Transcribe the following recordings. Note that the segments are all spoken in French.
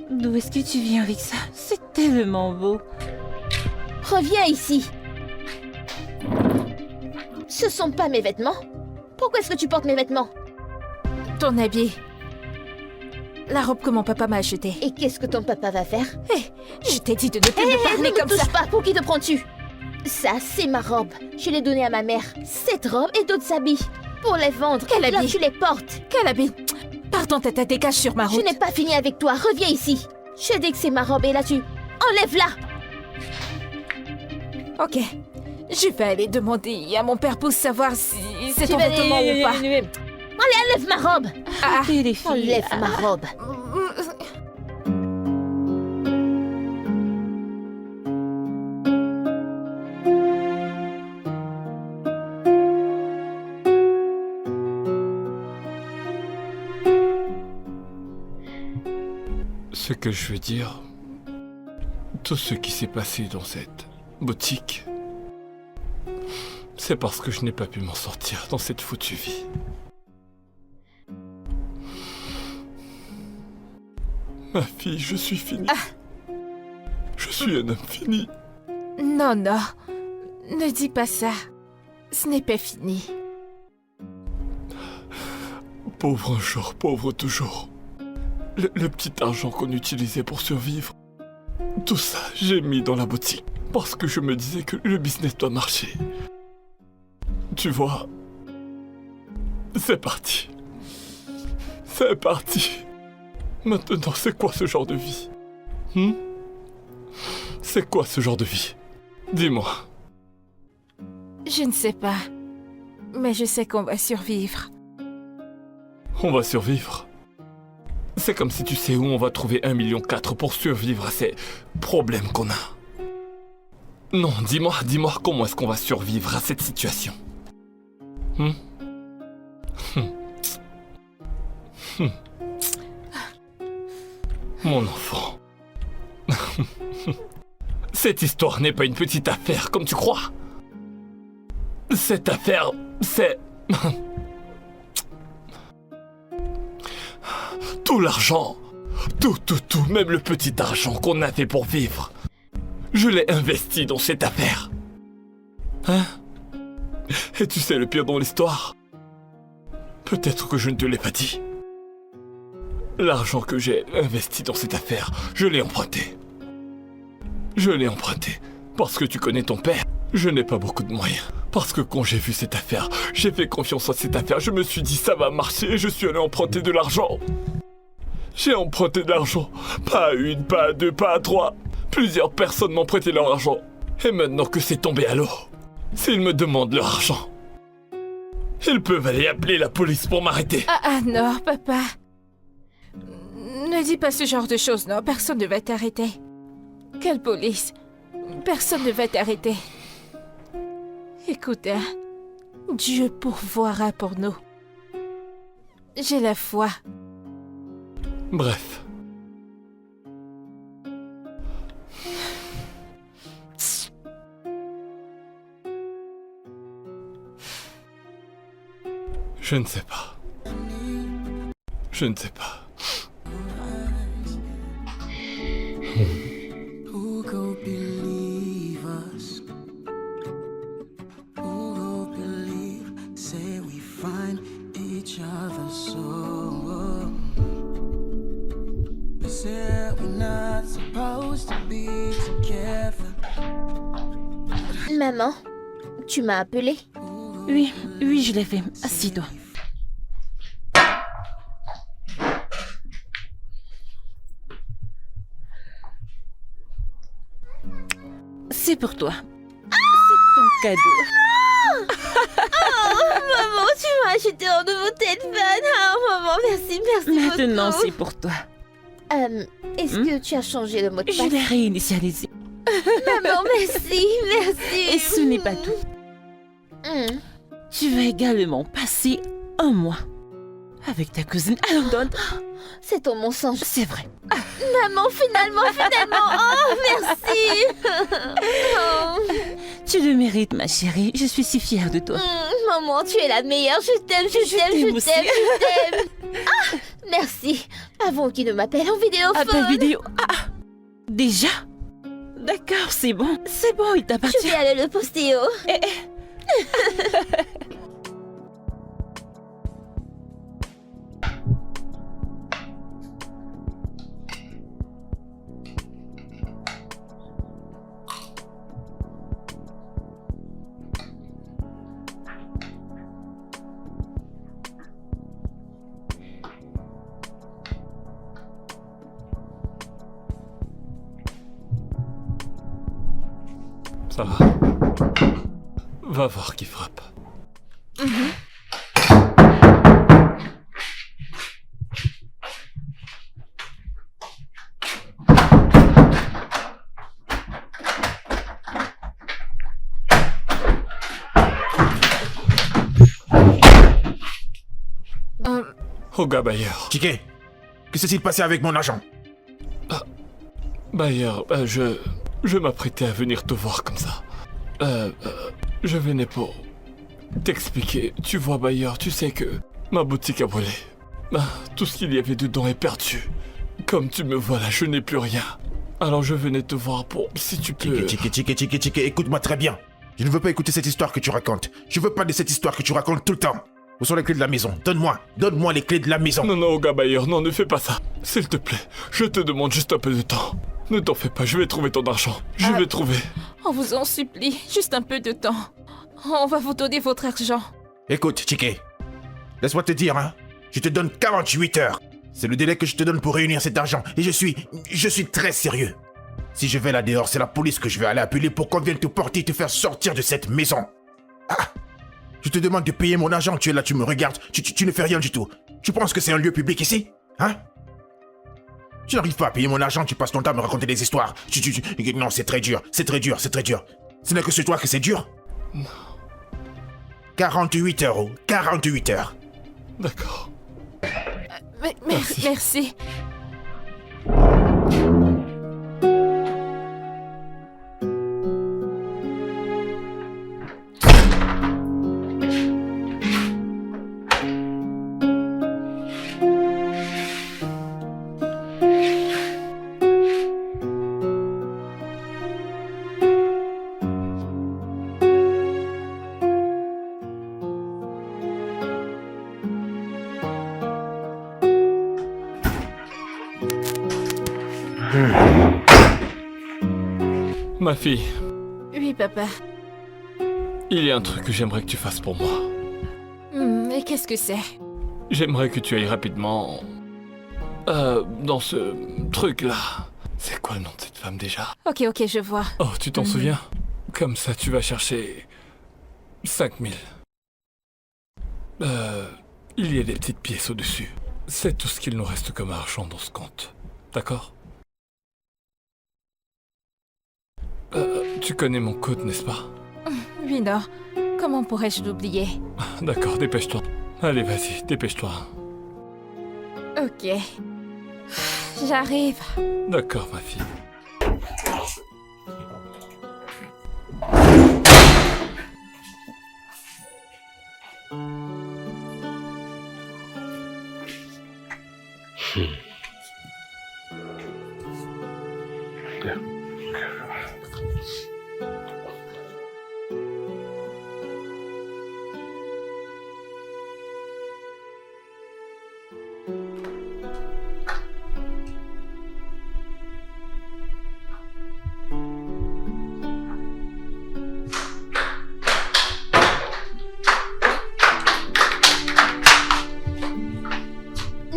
D'où est-ce que tu viens avec ça? C'est tellement beau. Reviens ici. Ce sont pas mes vêtements. Pourquoi est-ce que tu portes mes vêtements? Ton habit. La robe que mon papa m'a achetée. Et qu'est-ce que ton papa va faire? Je t'ai dit de ne plus me parler ne comme me ça. touche pas, pour qui te prends-tu? Ça, c'est ma robe. Je l'ai donnée à ma mère. Cette robe et d'autres habits. Pour les vendre. Quel Là, habit? tu les portes. Quel habit? Pardon, tata, dégage sur ma Je route. n'ai pas fini avec toi. Reviens ici. Je dis que c'est ma robe et là, tu... Enlève-la. Ok. Je vais aller demander à mon père pour savoir si c'est Tu ton vas vêtement ou pas. Enlève ma robe. Ah, Arrêtez les filles. Enlève ma robe. Ce que je veux dire, tout ce qui s'est passé dans cette boutique, c'est parce que je n'ai pas pu m'en sortir dans cette foutue vie. Ma fille, je suis fini. Je suis un homme fini. non, non. Ne dis pas ça. Ce n'est pas fini. Pauvre un jour, pauvre toujours. Le petit argent qu'on utilisait pour survivre, tout ça, j'ai mis dans la boutique parce que je me disais que le business doit marcher. Tu vois, c'est parti. C'est parti. Maintenant, c'est quoi ce genre de vie? C'est quoi ce genre de vie? Dis-moi. Je ne sais pas. Mais je sais qu'on va survivre. On va survivre. C'est comme si tu sais où on va trouver 1,4 million pour survivre à ces problèmes qu'on a. Non, dis-moi comment est-ce qu'on va survivre à cette situation. Mon enfant. Cette histoire n'est pas une petite affaire comme tu crois. Cette affaire, c'est... Tout l'argent, tout, même le petit argent qu'on avait pour vivre, je l'ai investi dans cette affaire. Hein? Et tu sais le pire dans l'histoire? Peut-être que je ne te l'ai pas dit. L'argent que j'ai investi dans cette affaire, je l'ai emprunté. Je l'ai emprunté parce que tu connais ton père. Je n'ai pas beaucoup de moyens. Parce que quand j'ai vu cette affaire, j'ai fait confiance en cette affaire. Je me suis dit ça va marcher et je suis allé emprunter de l'argent. J'ai emprunté de l'argent. Pas à une, pas à deux, pas à trois. Plusieurs personnes m'ont prêté leur argent. Et maintenant que c'est tombé à l'eau, s'ils me demandent leur argent, ils peuvent aller appeler la police pour m'arrêter. Ah non, papa. Ne dis pas ce genre de choses, non. Personne ne va t'arrêter. Quelle police? Personne ne va t'arrêter. Écoute, hein, Dieu pourvoira pour nous. J'ai la foi. Bref. Je ne sais pas. Je ne sais pas. Who go believe us? Who go believe? Say we find each other so. They said we're not supposed to be together. Maman, tu m'as appelé? Oui, je l'ai fait. Assis-toi. C'est pour toi. C'est ton cadeau. Maman, tu m'as acheté un nouveau téléphone. Oh, maman, merci Maintenant, beaucoup. c'est pour toi. Est-ce que tu as changé le mot de Je passe? l'ai réinitialisé. Maman, merci. Et ce n'est pas tout. Tu vas également passer un mois avec ta cousine à London. C'est ton mensonge. C'est vrai. Maman, finalement. Oh, merci. Tu le mérites, ma chérie. Je suis si fière de toi. Maman, tu es la meilleure. Je t'aime, je t'aime, t'aime je aussi. t'aime, je t'aime. Ah, merci. Avant qu'il ne m'appelle en vidéophone. Appel vidéo. Ah, déjà? D'accord, c'est bon, il Je t'appartient. vais aller le poster haut. Ça va. Va voir qui frappe. Au gars Bayer. Chiquet, que s'est-il passé avec mon argent? Bayer, je m'apprêtais à venir te voir comme ça. Je venais pour t'expliquer. Tu vois, Bayer, tu sais que ma boutique a brûlé. Tout ce qu'il y avait dedans est perdu. Comme tu me vois là, je n'ai plus rien. Alors je venais te voir pour, si tu peux... Chiquet, écoute-moi très bien. Je ne veux pas écouter cette histoire que tu racontes. Je veux pas de cette histoire que tu racontes tout le temps. Où sont les clés de la maison? Donne-moi les clés de la maison. Non, au gars Bayer, non, ne fais pas ça. S'il te plaît, je te demande juste un peu de temps. Ne t'en fais pas, je vais trouver ton argent. Je vais trouver. On vous en supplie, juste un peu de temps. On va vous donner votre argent. Écoute, Chiquet, laisse-moi te dire, hein. Je te donne 48 heures. C'est le délai que je te donne pour réunir cet argent. Et je suis très sérieux. Si je vais là dehors, c'est la police que je vais aller appeler pour qu'on vienne te porter et te faire sortir de cette maison. Ah! Je te demande de payer mon argent, tu es là, tu me regardes, tu ne fais rien du tout. Tu penses que c'est un lieu public ici? Hein? Tu n'arrives pas à payer mon argent, tu passes ton temps à me raconter des histoires. Non, c'est très dur. Ce n'est que sur toi que c'est dur? Non. 48 heures, 48 heures. D'accord. Merci. Ma fille, Oui, papa. il y a un truc que j'aimerais que tu fasses pour moi. Et qu'est-ce que c'est? J'aimerais que tu ailles rapidement... dans ce truc-là. C'est quoi le nom de cette femme déjà? Ok, je vois. Oh, tu t'en souviens? Comme ça, tu vas chercher... 5000. Il y a des petites pièces au-dessus. C'est tout ce qu'il nous reste comme argent dans ce compte. D'accord? Tu connais mon code, n'est-ce pas? Oui, non. Comment pourrais-je l'oublier? D'accord, dépêche-toi. Allez, vas-y, dépêche-toi. Ok. J'arrive. D'accord, ma fille.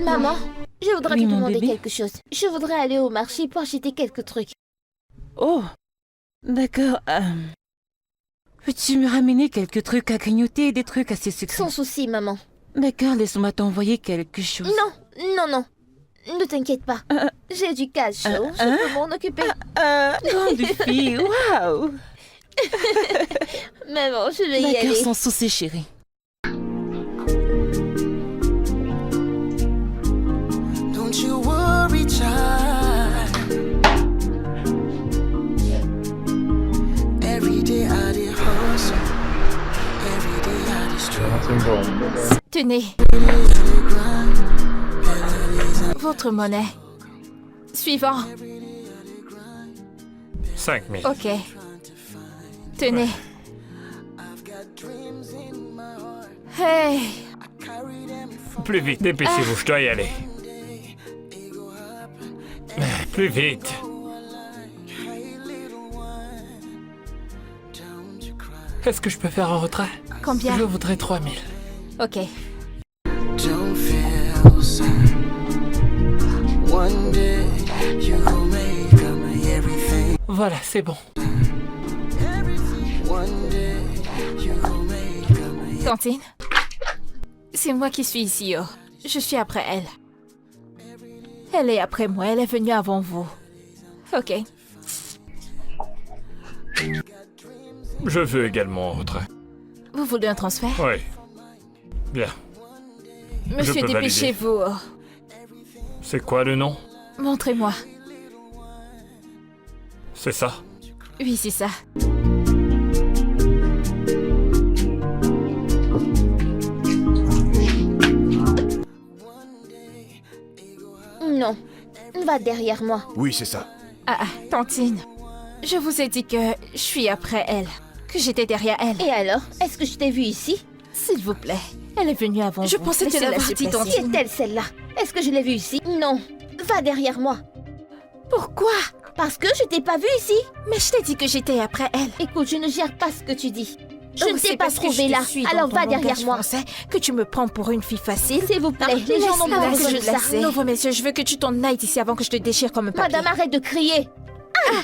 Maman, je voudrais Oui, te mon demander bébé. quelque chose. Je voudrais aller au marché pour acheter quelques trucs. Oh, d'accord. Peux-tu me ramener quelques trucs à grignoter et des trucs assez sucrés? Sans souci, maman. D'accord, laisse-moi t'envoyer quelque chose. Non. Ne t'inquiète pas. J'ai du cash, je peux m'en occuper. Grande fille, waouh! Maman, je vais y D'accord, aller. sans souci, chérie. Don't you worry, child. Every day I did hustle. Every day I did Tenez. Votre monnaie. Suivant. 5 000. Ok. Tenez. Hey. Plus vite, dépêchez-vous, je dois y aller. Plus vite. Est-ce que je peux faire un retrait? Combien? Je voudrais 3 000. Ok. Don't feel sad. One day you will make up my everything. Voilà, c'est bon. One day you will make up my Tantine? C'est moi qui suis ici, oh. Je suis après elle. Elle est après moi, elle est venue avant vous. Ok. Je veux également un retrait. Vous voulez un transfert? Oui. Bien. Monsieur, peux dépêchez-vous. Oh. C'est quoi le nom? Montrez-moi. C'est ça. Oui, c'est ça. Non. Va derrière moi. Oui, c'est ça. Ah, Tantine. Je vous ai dit que je suis après elle. Que j'étais derrière elle. Et alors, est-ce que je t'ai vu ici? S'il vous plaît. Elle est venue avant Je vous. pensais te Laissez-la l'avoir se dit, placer. Qui est-elle, celle-là? Est-ce que je l'ai vue ici? Non. Va derrière moi. Pourquoi? Parce que je t'ai pas vue ici. Mais je t'ai dit que j'étais après elle. Écoute, je ne gère pas ce que tu dis. Je Oh, ne c'est t'ai pas parce que trouvé je là. te suis dans Alors ton va derrière langage moi. français que tu me prends pour une fille facile. S'il vous plaît, les gens n'ont pas besoin de ça. Ouvre mes yeux, je veux que tu t'en ailles d'ici avant que je te déchire comme un papier. Madame, arrête de crier. Ah,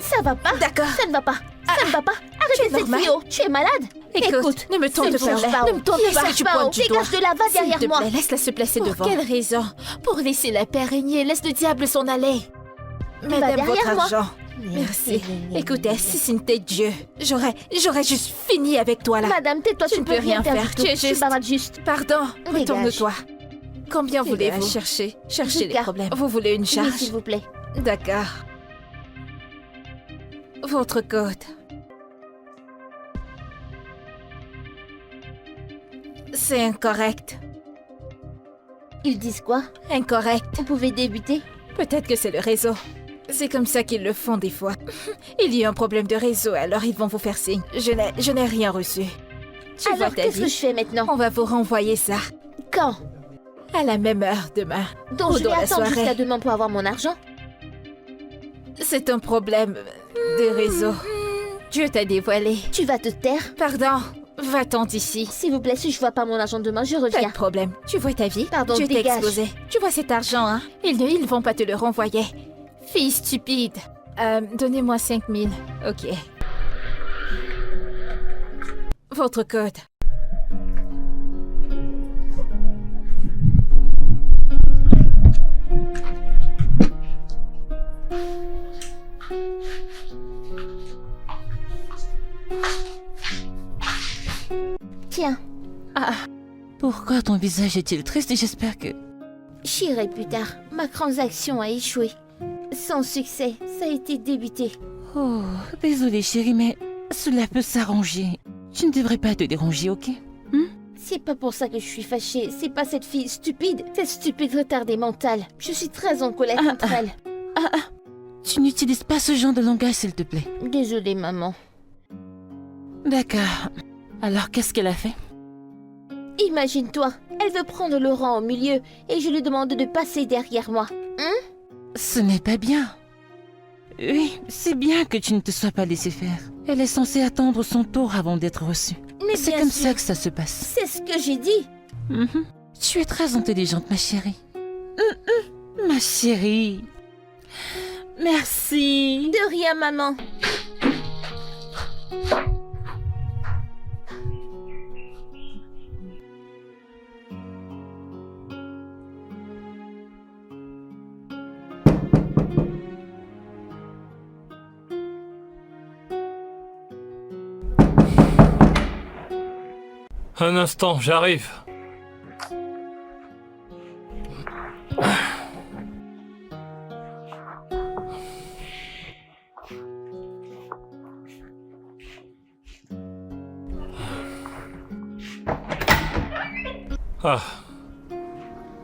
ça va pas. D'accord. Ça ne va pas. Ça ne va pas. tu es Arrêtez cette normal. fille. Oh. Tu es malade. Écoute, ne me tourne ne pas, bouge pas, ne me tourne pas, bouge tu pas, pointes du doigt. dégage de là, va derrière S'il te moi. plaît, laisse-la se placer Pour devant. quelle raison? Pour laisser la paix régner, laisse le diable s'en aller. Madame, derrière votre moi. argent. Merci. Écoutez, si ce n'était Dieu, j'aurais juste fini avec toi là. Madame, tais-toi, Tu tu ne ne peux rien faire du tout. Tu es Tu juste. bavardes juste. Pardon, Dégage. retourne-toi. Combien Dégage. voulez-vous? Cherchez les Lucas. problèmes. Vous voulez une Oui, charge? s'il vous plaît. D'accord. Votre code. C'est incorrect. Ils disent quoi? Incorrect. Vous pouvez débuter? Peut-être que c'est le réseau. C'est comme ça qu'ils le font des fois. Il y a un problème de réseau, alors ils vont vous faire signe. Je n'ai rien reçu. Tu vois Alors, ta qu'est-ce que vie? je fais maintenant? On va vous renvoyer ça. Quand? À la même heure demain. Donc je Dans vais la attendre jusqu'à soirée. demain pour avoir mon argent? C'est un problème de réseau. Dieu t'a dévoilé. Tu vas te taire? Pardon, va-t'en d'ici. S'il vous plaît, si je vois pas mon argent demain, je Pas reviens. de problème. Tu vois ta vie? Pardon, Dieu t'a dégage. exposé. Tu vois cet argent, hein? Ils vont pas te le renvoyer. Fille stupide. Donnez-moi 5 000. Ok. Votre code. Tiens, Pourquoi ton visage est-il triste? J'espère que... j'irai plus tard. Ma transaction a échoué. Sans succès, ça a été débité. Oh, désolée chérie, mais cela peut s'arranger. Tu ne devrais pas te déranger, ok? C'est pas pour ça que je suis fâchée. C'est pas cette fille stupide. Cette stupide retardée mentale. Je suis très en colère contre elle. Tu n'utilises pas ce genre de langage, s'il te plaît. Désolée, maman. D'accord. Alors, qu'est-ce qu'elle a fait? Imagine-toi, elle veut prendre Laurent au milieu et je lui demande de passer derrière moi. Ce n'est pas bien. Oui, c'est bien que tu ne te sois pas laissé faire. Elle est censée attendre son tour avant d'être reçue. Mais C'est bien comme sûr, ça que ça se passe. c'est ce que j'ai dit. Mhm. Tu es très intelligente, ma chérie. Ma chérie. Merci. De rien, maman. Un instant, j'arrive. Ah.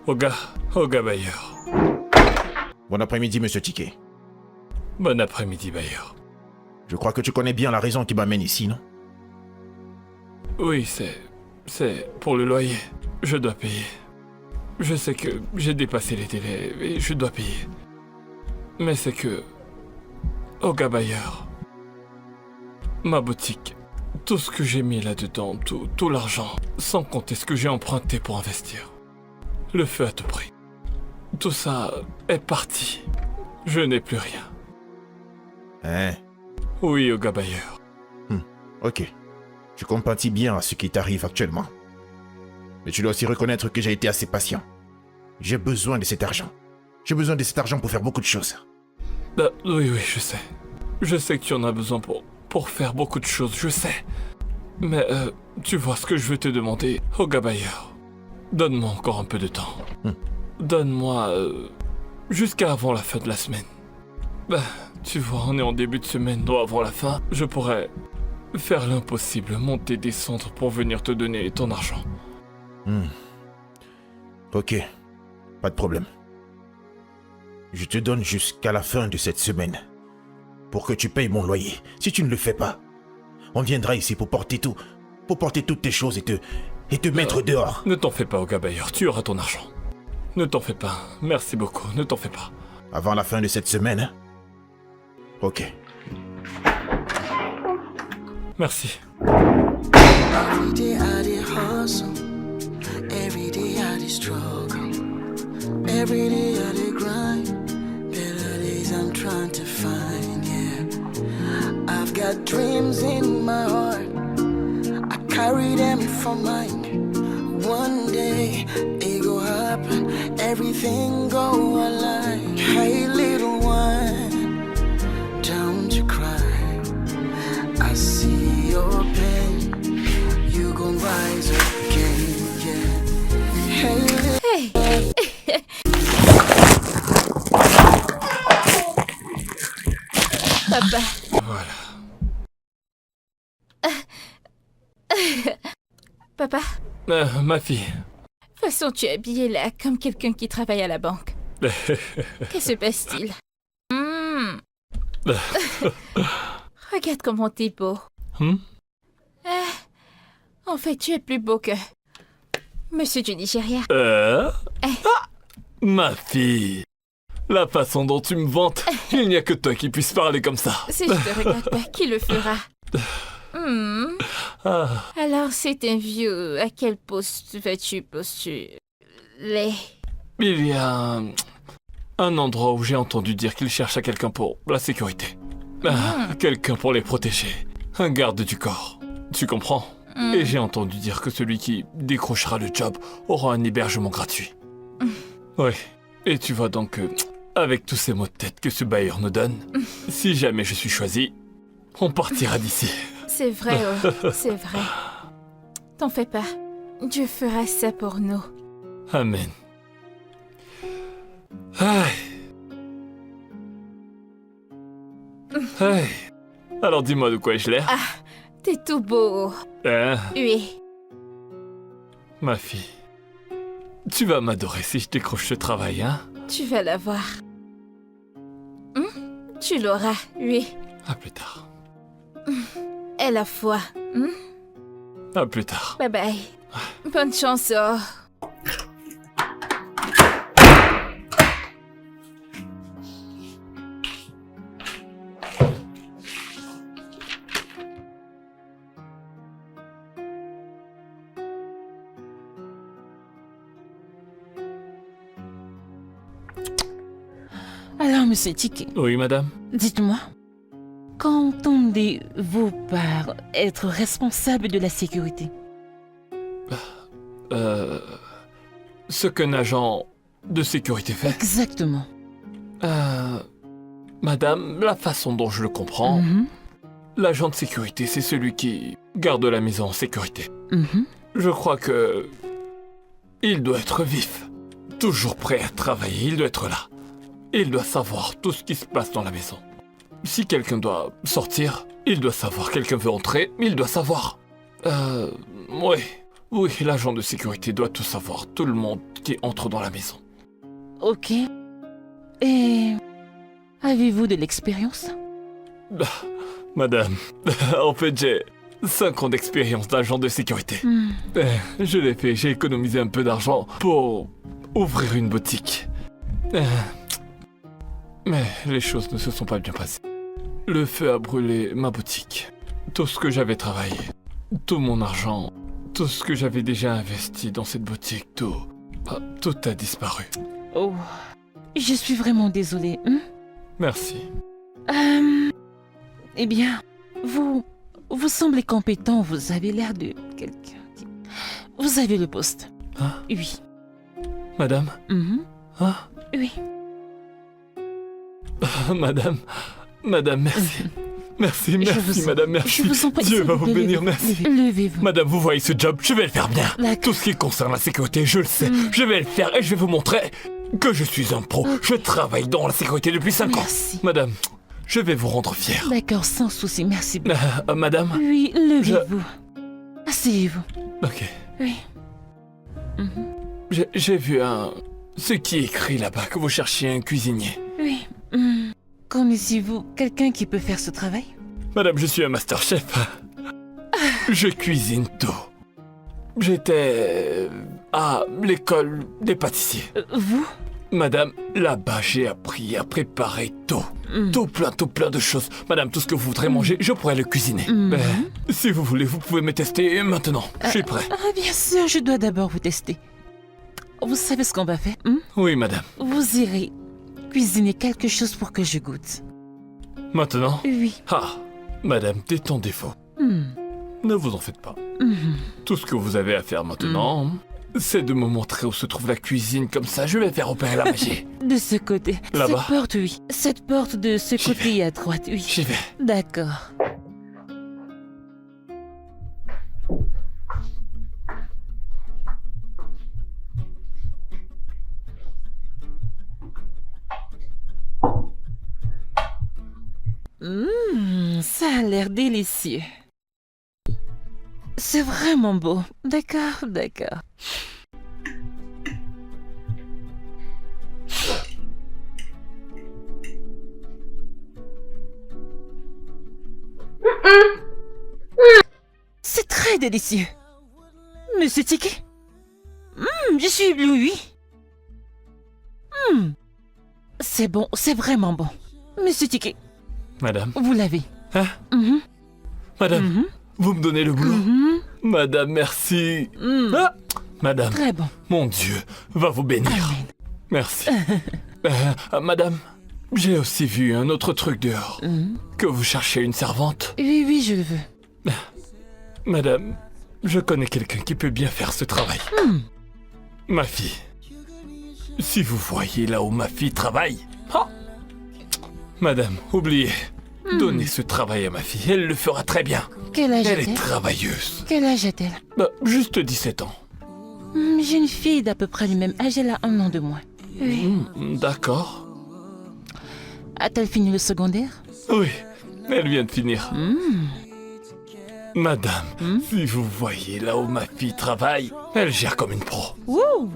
Oga Bayer. Bon après-midi, monsieur Ticket. Bon après-midi, Bayer. Je crois que tu connais bien la raison qui m'amène ici, non? Oui, c'est pour le loyer. Je dois payer. Je sais que j'ai dépassé les délais et je dois payer. Mais c'est que... Oga Bayer, ma boutique, tout ce que j'ai mis là-dedans, tout l'argent, sans compter ce que j'ai emprunté pour investir. Le feu a tout pris. Tout ça est parti. Je n'ai plus rien. Hein? Oui, Oga Bayer. Ok. Je compatis bien à ce qui t'arrive actuellement. Mais tu dois aussi reconnaître que j'ai été assez patient. J'ai besoin de cet argent. J'ai besoin de cet argent pour faire beaucoup de choses. Oui, je sais. Je sais que tu en as besoin pour faire beaucoup de choses, je sais. Mais tu vois ce que je veux te demander, Oga Bayer. Donne-moi encore un peu de temps. Donne-moi jusqu'à avant la fin de la semaine. Tu vois, on est en début de semaine, donc avant la fin, je pourrais faire l'impossible, monter, descendre pour venir te donner ton argent. Ok, pas de problème. Je te donne jusqu'à la fin de cette semaine pour que tu payes mon loyer. Si tu ne le fais pas, on viendra ici pour porter toutes tes choses et te mettre dehors. Ne t'en fais pas, Oga Bayer, tu auras ton argent. Ne t'en fais pas, merci beaucoup, ne t'en fais pas. Avant la fin de cette semaine, hein? Ok. Merci. Every day I did hustle. Every day I did struggle. Every day I did grind. Better days I'm trying to find, yeah. I've got dreams in my heart. I carry them for mine. One day it go happen. Everything go align. Hey little one, don't you cry. I see your pain. You gon' rise again, yeah. Hey, little Papa. Voilà. Papa, Ma fille. de toute façon, tu es habillé là comme quelqu'un qui travaille à la banque. Que se passe-t-il? Regarde comment t'es beau. En fait, tu es plus beau que... Monsieur du Nigeria. Ma fille. La façon dont tu me vantes, il n'y a que toi qui puisse parler comme ça. Si je te regarde pas, qui le fera? Alors, c'est un vieux. À quel poste vas-tu postuler? Il y a un endroit où j'ai entendu dire qu'il cherche à quelqu'un pour la sécurité. Quelqu'un pour les protéger. Un garde du corps. Tu comprends? Et j'ai entendu dire que celui qui décrochera le job aura un hébergement gratuit. Oui. Et tu vois donc que, avec tous ces maux de tête que ce bailleur nous donne, si jamais je suis choisi, on partira d'ici. C'est vrai, oh, c'est vrai. T'en fais pas. Dieu fera ça pour nous. Amen. Aïe. Aïe. Alors dis-moi de quoi ai-je l'air? T'es tout beau. Hein, Oui. ma fille. Tu vas m'adorer si je décroche ce travail, hein? Tu vas l'avoir. Tu l'auras, oui. À plus tard. Et la foi. À plus tard. Bye bye. Bonne chance, oh. Alors, monsieur Ticket, Oui, madame? dites-moi, qu'entendez-vous par être responsable de la sécurité? Ce qu'un agent de sécurité fait. Exactement. Madame, la façon dont je le comprends, l'agent de sécurité, c'est celui qui garde la maison en sécurité. Je crois que... il doit être vif. Toujours prêt à travailler, il doit être là. Il doit savoir tout ce qui se passe dans la maison. Si quelqu'un doit sortir, il doit savoir. Quelqu'un veut entrer, il doit savoir. Oui. Oui, l'agent de sécurité doit tout savoir, tout le monde qui entre dans la maison. Ok. Et avez-vous de l'expérience? Bah, madame, en fait j'ai 5 ans d'expérience d'agent de sécurité. Je l'ai fait, j'ai économisé un peu d'argent pour ouvrir une boutique. Mais les choses ne se sont pas bien passées. Le feu a brûlé ma boutique. Tout ce que j'avais travaillé, tout mon argent, tout ce que j'avais déjà investi dans cette boutique, tout a disparu. Oh, je suis vraiment désolée. Merci. Eh bien, vous semblez compétent, vous avez l'air de quelqu'un qui... Vous avez le poste. Hein? Oui. Madame? Hein? Oui. Madame, merci. Merci, madame, merci. Je vous en prie. Dieu s'il va vous vous plaît, bénir, levez-vous, merci. Levez-vous. Madame, vous voyez ce job, je vais le faire bien. D'accord. Tout ce qui concerne la sécurité, je le sais. Je vais le faire et je vais vous montrer que je suis un pro. Je travaille dans la sécurité depuis 5 ans. Merci. Madame, je vais vous rendre fier. D'accord, sans souci, merci beaucoup. Madame? Oui, levez-vous. Asseyez-vous. Ok. Oui. J'ai vu ce qui est écrit là-bas, que vous cherchiez un cuisinier. Oui. Connaissez-vous quelqu'un qui peut faire ce travail? Madame, je suis un master chef. Je cuisine tout. J'étais à l'école des pâtissiers. Vous? Madame, là-bas, j'ai appris à préparer tout. Tout plein de choses. Madame, tout ce que vous voudrez manger, je pourrais le cuisiner. Mais si vous voulez, vous pouvez me tester maintenant. Je suis prêt. Bien sûr, je dois d'abord vous tester. Vous savez ce qu'on va faire? Oui, madame. Vous irez cuisiner quelque chose pour que je goûte. Maintenant? Oui. Ah, madame, détendez-vous. Ne vous en faites pas. Tout ce que vous avez à faire maintenant, c'est de me montrer où se trouve la cuisine. Comme ça, je vais faire opérer la magie. De ce côté. Là-bas? Cette porte, oui. Cette porte de ce J'y côté à droite, oui. J'y vais. D'accord. Ça a l'air délicieux. C'est vraiment beau. D'accord, d'accord. C'est très délicieux. Monsieur Tiki. Je suis ébloui. C'est bon, c'est vraiment bon. Monsieur Tiki, Madame? vous l'avez. Hein? Madame, vous me donnez le boulot? Madame, merci. Ah, madame, Très bon. mon Dieu va vous bénir. Amen. Merci. Madame, j'ai aussi vu un autre truc dehors. Que vous cherchez une servante. Oui, oui, je le veux. Madame, je connais quelqu'un qui peut bien faire ce travail. Ma fille. Si vous voyez là où ma fille travaille. Ah, madame, oubliez. Donnez ce travail à ma fille. Elle le fera très bien. Quel âge Elle est a-t-elle? travailleuse. Quel âge a-t-elle? Juste 17 ans. J'ai une fille d'à peu près le même âge, elle a 1 an de moins. Oui. D'accord. A-t-elle fini le secondaire? Oui, elle vient de finir. Madame, si vous voyez là où ma fille travaille, elle gère comme une pro. Wouh!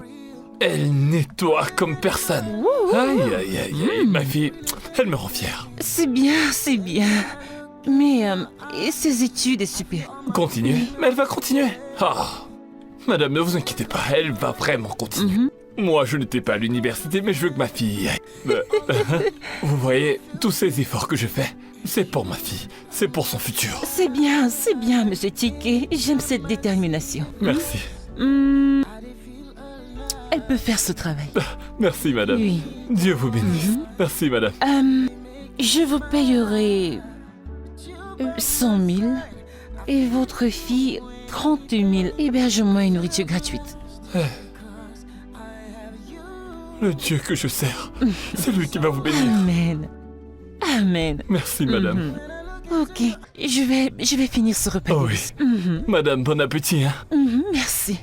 Elle nettoie comme personne. Aïe, aïe, aïe, aïe. Ma fille, elle me rend fière. C'est bien, c'est bien. Mais et ses études est super. Continuez, mais elle va continuer. Ah, madame, ne vous inquiétez pas, elle va vraiment continuer. Moi, je n'étais pas à l'université, mais je veux que ma fille y aille. Vous voyez, tous ces efforts que je fais, c'est pour ma fille, c'est pour son futur. C'est bien, monsieur Tiki. J'aime cette détermination. Merci. Elle peut faire ce travail. Merci, madame. Oui. Dieu vous bénisse. Merci, madame. Je vous payerai 100 000 et votre fille 30 000. Hébergement et nourriture gratuite. Le Dieu que je sers, c'est lui qui va vous bénir. Amen. Amen. Merci, madame. Ok, je vais finir ce repas. Oh oui. Madame, bon appétit, hein. Merci.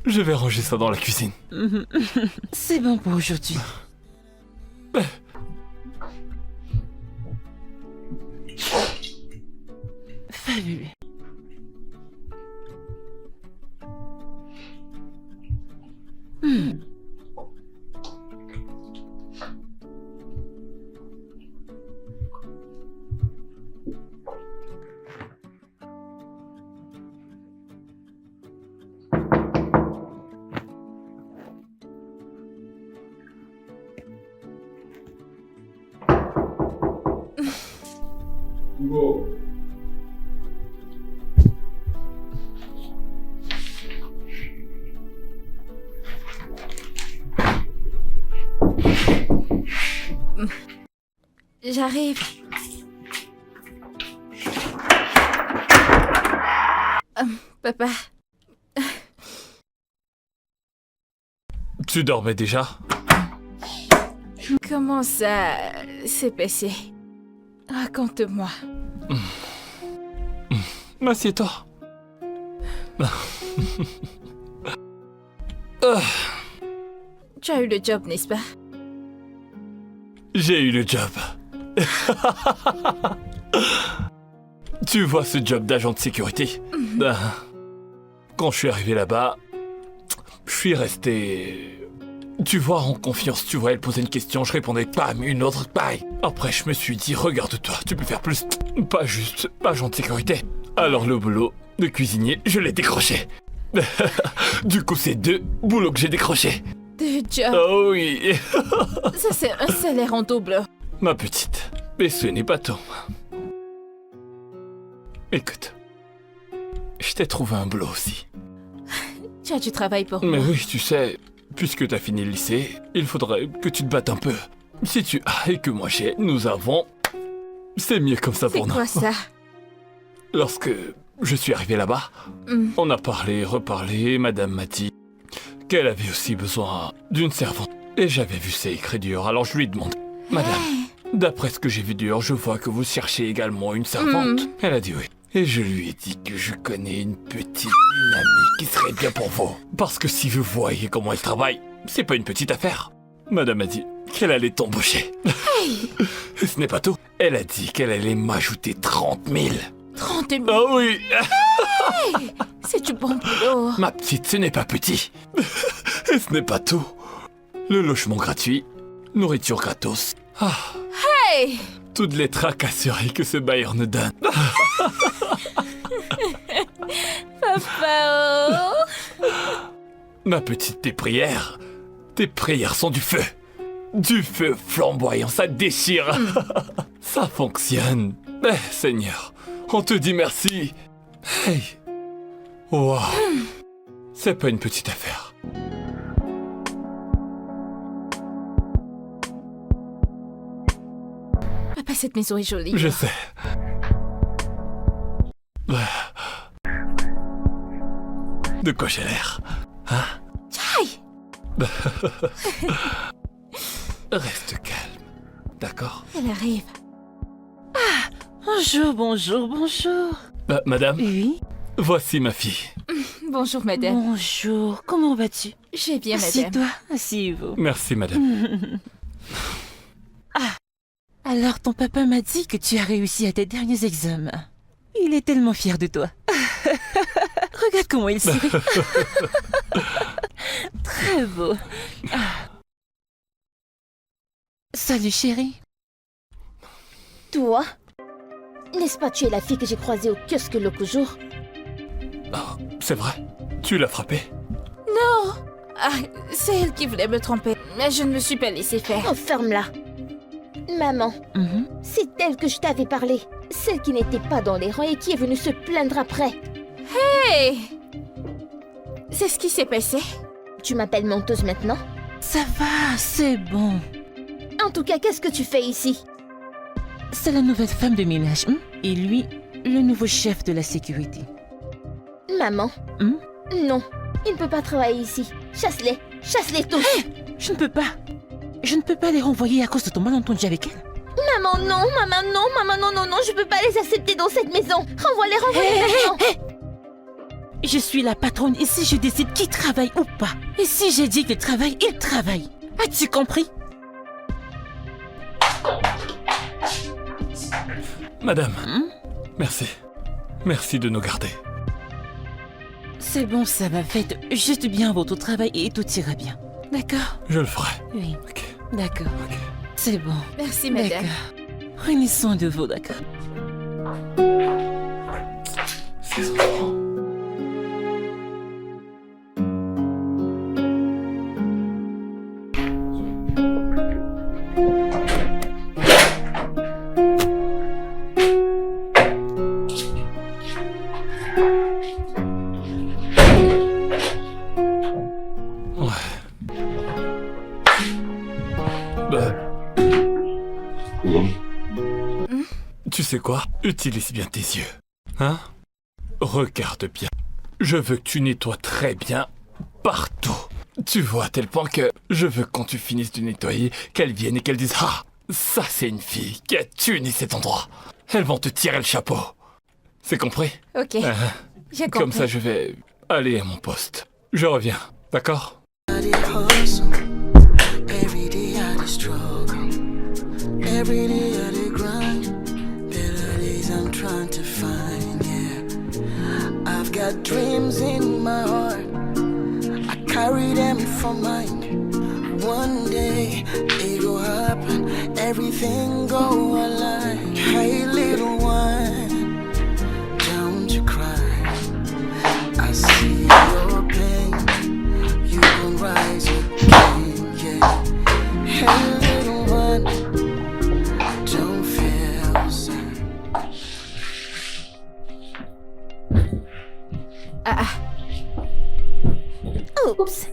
Je vais ranger ça dans la cuisine. C'est bon pour aujourd'hui. Fabuleux. J'arrive. Papa, Tu dormais déjà? comment ça s'est passé? Raconte-moi. Assieds-toi. Tu as eu le job, n'est-ce pas? J'ai eu le job. Tu vois ce job d'agent de sécurité? Quand je suis arrivé là-bas, je suis resté... Tu vois, en confiance, tu vois, elle posait une question, je répondais bam, une autre, pareil. Après, je me suis dit, regarde-toi, tu peux faire plus, pas juste agent de sécurité. Alors le boulot de cuisinier, je l'ai décroché. Du coup, c'est 2 boulots que j'ai décrochés. 2 jobs. Oh oui. Ça, c'est un salaire en double. Ma petite, mais ce n'est pas tout. Écoute, je t'ai trouvé un boulot aussi. Tu as du travail pour Mais moi. oui, tu sais, puisque t'as fini le lycée, il faudrait que tu te battes un peu. Si tu as et que moi j'ai, nous avons... C'est mieux comme ça C'est pour nous. quoi ça? Lorsque je suis arrivé là-bas, on a parlé, reparlé, madame m'a dit qu'elle avait aussi besoin d'une servante. Et j'avais vu ses écrits dehors, alors je lui demande, madame, d'après ce que j'ai vu dehors, je vois que vous cherchez également une servante. Elle a dit oui. Et je lui ai dit que je connais une petite amie qui serait bien pour vous. Parce que si vous voyez comment elle travaille, c'est pas une petite affaire. Madame a dit qu'elle allait t'embaucher. Et ce n'est pas tout. Elle a dit qu'elle allait m'ajouter 30 000. 30 000. Ah oui. C'est du bon boulot. Ma petite, ce n'est pas petit. Et ce n'est pas tout. Le logement gratuit, nourriture gratos. Ah, Hey! toutes les tracasseries que ce bailleur nous donne. Papa, Ma petite, tes prières sont du feu. Du feu flamboyant, ça déchire. Ça fonctionne. Eh, Seigneur, on te dit merci. Hey. Wow. C'est pas une petite affaire. Papa, cette maison est jolie. Je sais. De quoi j'ai l'air? Hein? Aïe! Reste calme, d'accord? Elle arrive. Bonjour, bonjour, bonjour. Madame, Oui. voici ma fille. Bonjour, madame. Bonjour, comment vas-tu? J'ai bien, madame. Assieds-toi, asseyez-vous. Merci, madame. Alors, ton papa m'a dit que tu as réussi à tes derniers examens. Il est tellement fier de toi. Regarde comment il sourit. Très beau. Ah. Salut, chérie. Toi? N'est-ce pas tu es la fille que j'ai croisée au kiosque l'autre jour? Ah, c'est vrai? Tu l'as frappée? Ah, c'est elle qui voulait me tromper. Mais je ne me suis pas laissé faire. Oh, ferme-la. Maman, Mhm. c'est d'elle que je t'avais parlé. Celle qui n'était pas dans les rangs et qui est venue se plaindre après. Hey! C'est ce qui s'est passé? Tu m'appelles menteuse maintenant? Ça va, c'est bon. En tout cas, qu'est-ce que tu fais ici? C'est la nouvelle femme de ménage. Et lui, le nouveau chef de la sécurité. Maman? Hmm? Non, il ne peut pas travailler ici. Chasse-les! Chasse-les tous! Je ne peux pas. Je ne peux pas les renvoyer à cause de ton malentendu avec elle. Maman, non! Maman, non, je peux pas les accepter dans cette maison! Renvoie-les maintenant! Je suis la patronne et si je décide qui travaille ou pas. Et si j'ai dit qu'il travaille, il travaille. As-tu compris? Madame, merci. Merci de nous garder. C'est bon, ça va, faites juste bien votre travail et tout ira bien. D'accord? Je le ferai. Oui, Ok. d'accord. Ok. C'est bon. Merci, madame. D'accord. Prenez soin de vous, d'accord? Ces enfants. Bah. Tu sais quoi? Utilise bien tes yeux. Hein? Regarde bien. Je veux que tu nettoies très bien partout. Tu vois à tel point que je veux que quand tu finisses de nettoyer, qu'elles viennent et qu'elles disent « Ah, ça c'est une fille qui a tué cet endroit !» Elles vont te tirer le chapeau. C'est compris? Ok, j'ai compris. Comme ça, je vais aller à mon poste. Je reviens, d'accord? I did hustle. Every day I did struggle. Every day I did grind. Better days I'm trying to find, yeah. I've got dreams in my heart. I carry them for mine. One day it go happen. Everything go alive. Hey little one, don't you cry. I see your pain. You gon' rise again, yeah. Hey little one, don't feel sad. Oups.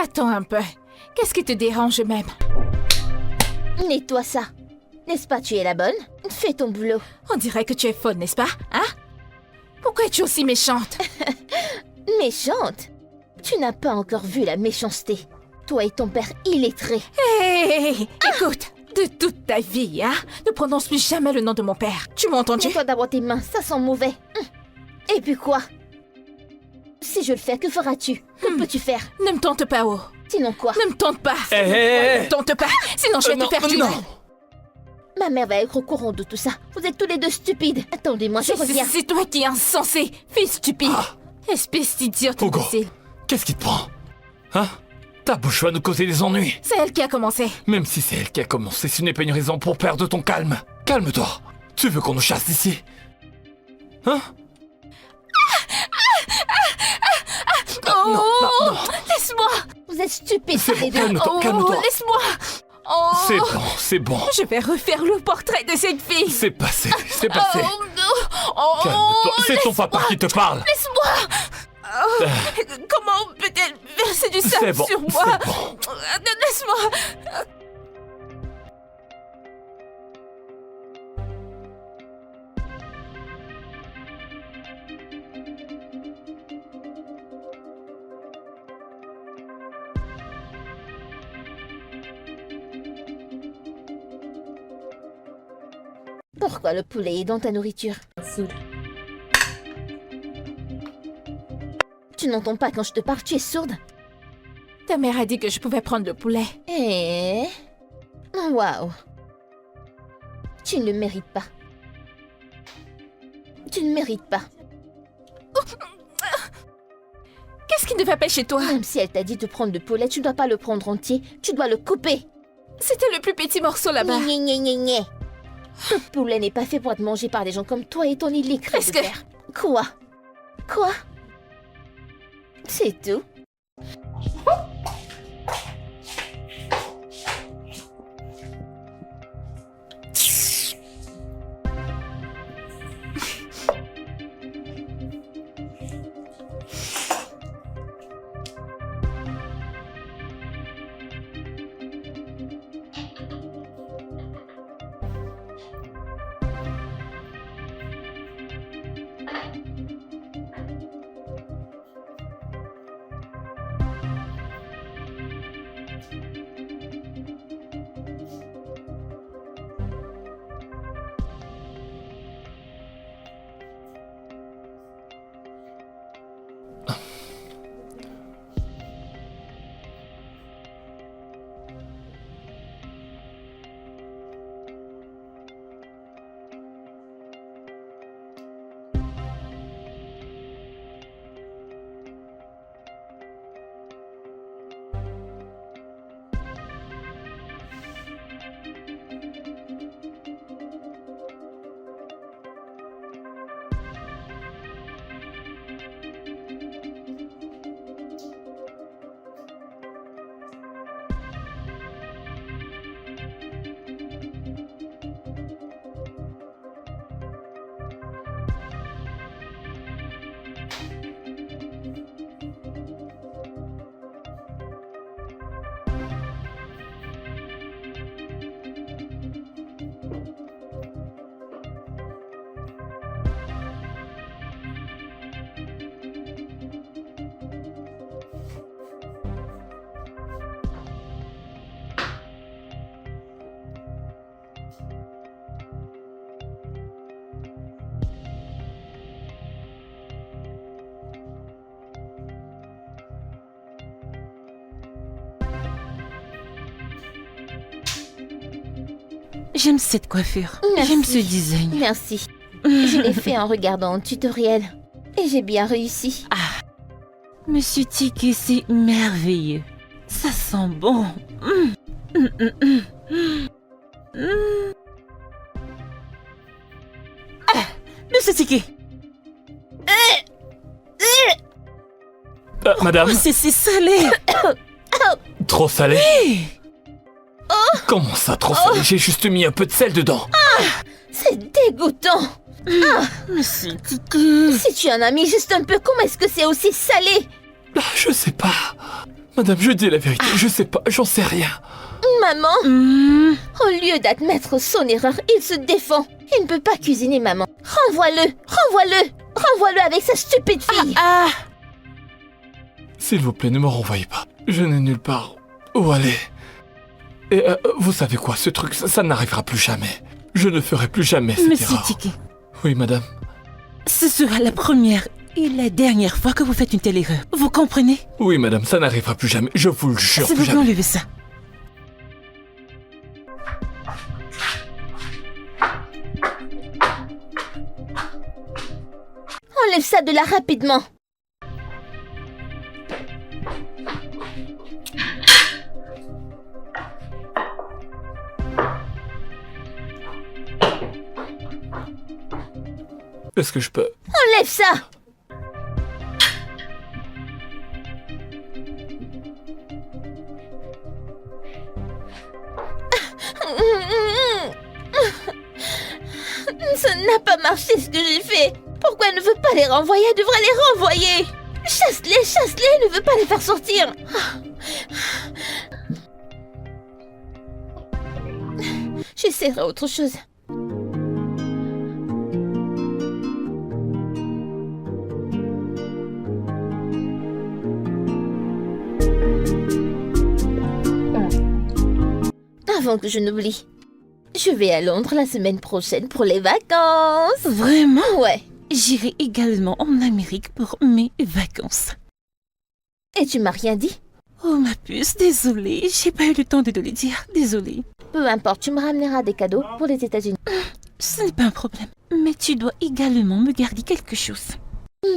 Attends un peu. Qu'est-ce qui te dérange même? Nettoie ça. N'est-ce pas, tu es la bonne? Fais ton boulot. On dirait que tu es folle, n'est-ce pas? Hein? Pourquoi es-tu aussi méchante? Méchante? Tu n'as pas encore vu la méchanceté. Toi et ton père illettré. Hé, écoute, de toute ta vie, hein? Ne prononce plus jamais le nom de mon père. Tu m'as entendu? Nettoie d'abord tes mains, ça sent mauvais. Et puis quoi? Si je le fais, que feras-tu? Que peux-tu faire? Ne me tente pas, oh. Sinon quoi? Ne me tente pas. Hé, hé, hé. Ne me tente pas. Sinon, je vais Non, te faire du mal. non. Ma mère va être au courant de tout ça. Vous êtes tous les deux stupides. Attendez-moi, je reviens. C'est toi qui es insensé, fille stupide. Espèce d'idiote Hugo, imbécile. qu'est-ce qui te prend? Hein? Ta bouche va nous causer des ennuis. C'est elle qui a commencé. Même si c'est elle qui a commencé, ce n'est pas une raison pour perdre ton calme. Calme-toi. Tu veux qu'on nous chasse d'ici? Hein? Oh, non. laisse-moi. Vous êtes stupides C'est tous les bon, deux. calme-toi, Oh, calme-toi. laisse-moi. Oh, C'est bon. je vais refaire le portrait de cette fille. C'est passé, c'est passé. Oh, non. Oh, Calme-toi, c'est ton papa qui te parle. Laisse-moi. Oh, comment peut-elle verser du C'est sable bon, sur moi? c'est bon. Laisse-moi. Pourquoi le poulet est dans ta nourriture? Tu n'entends pas quand je te parle, tu es sourde? Ta mère a dit que je pouvais prendre le poulet. Eh? Waouh. Tu ne le mérites pas. Tu ne mérites pas. Qu'est-ce qui ne va pas chez toi? Même si elle t'a dit de prendre le poulet, tu ne dois pas le prendre entier. Tu dois le couper. C'était le plus petit morceau là-bas. Gné, gné, gné, gné. Le poulet n'est pas fait pour être mangé par des gens comme toi et ton illécré Est-ce de que- père. Quoi? Quoi? C'est tout? J'aime cette coiffure. Merci. J'aime ce design. Merci. Je l'ai fait en regardant un tutoriel. Et j'ai bien réussi. Monsieur Ticket, c'est merveilleux. Ça sent bon. Monsieur Ticket. Madame, Oh, c'est salé. trop salé? Hey, Comment ça, trop salé? J'ai juste mis un peu de sel dedans. C'est dégoûtant. Monsieur Ticket. Si tu en as mis juste un peu, comment est-ce que c'est aussi salé? Je sais pas. Madame, je dis la vérité, je sais pas, j'en sais rien. Maman, Hmm, au lieu d'admettre son erreur, il se défend. Il ne peut pas cuisiner, maman. Renvoie-le, renvoie-le, renvoie-le avec sa stupide fille. Ah, S'il vous plaît, ne me renvoyez pas. Je n'ai nulle part où aller. Et vous savez quoi, ce truc, ça n'arrivera plus jamais. Je ne ferai plus jamais cette Monsieur erreur. Ticket. Oui, madame. Ce sera la première et la dernière fois que vous faites une telle erreur. Vous comprenez? Oui, madame, ça n'arrivera plus jamais. Je vous le jure, S'il plus vous plaît, jamais. enlevez ça. Enlève ça de là rapidement. Est-ce que je peux... Enlève ça. Ça n'a pas marché ce que j'ai fait. Pourquoi elle ne veut pas les renvoyer? Elle devrait les renvoyer. Chasse-les, chasse-les, elle ne veut pas les faire sortir. J'essaierai autre chose. Avant que je n'oublie, je vais à Londres la semaine prochaine pour les vacances. Vraiment? Ouais. J'irai également en Amérique pour mes vacances. Et tu m'as rien dit? Oh ma puce, désolée, j'ai pas eu le temps de te le dire, désolée. Peu importe, tu me ramèneras des cadeaux pour les États-Unis. Ce n'est pas un problème, mais tu dois également me garder quelque chose.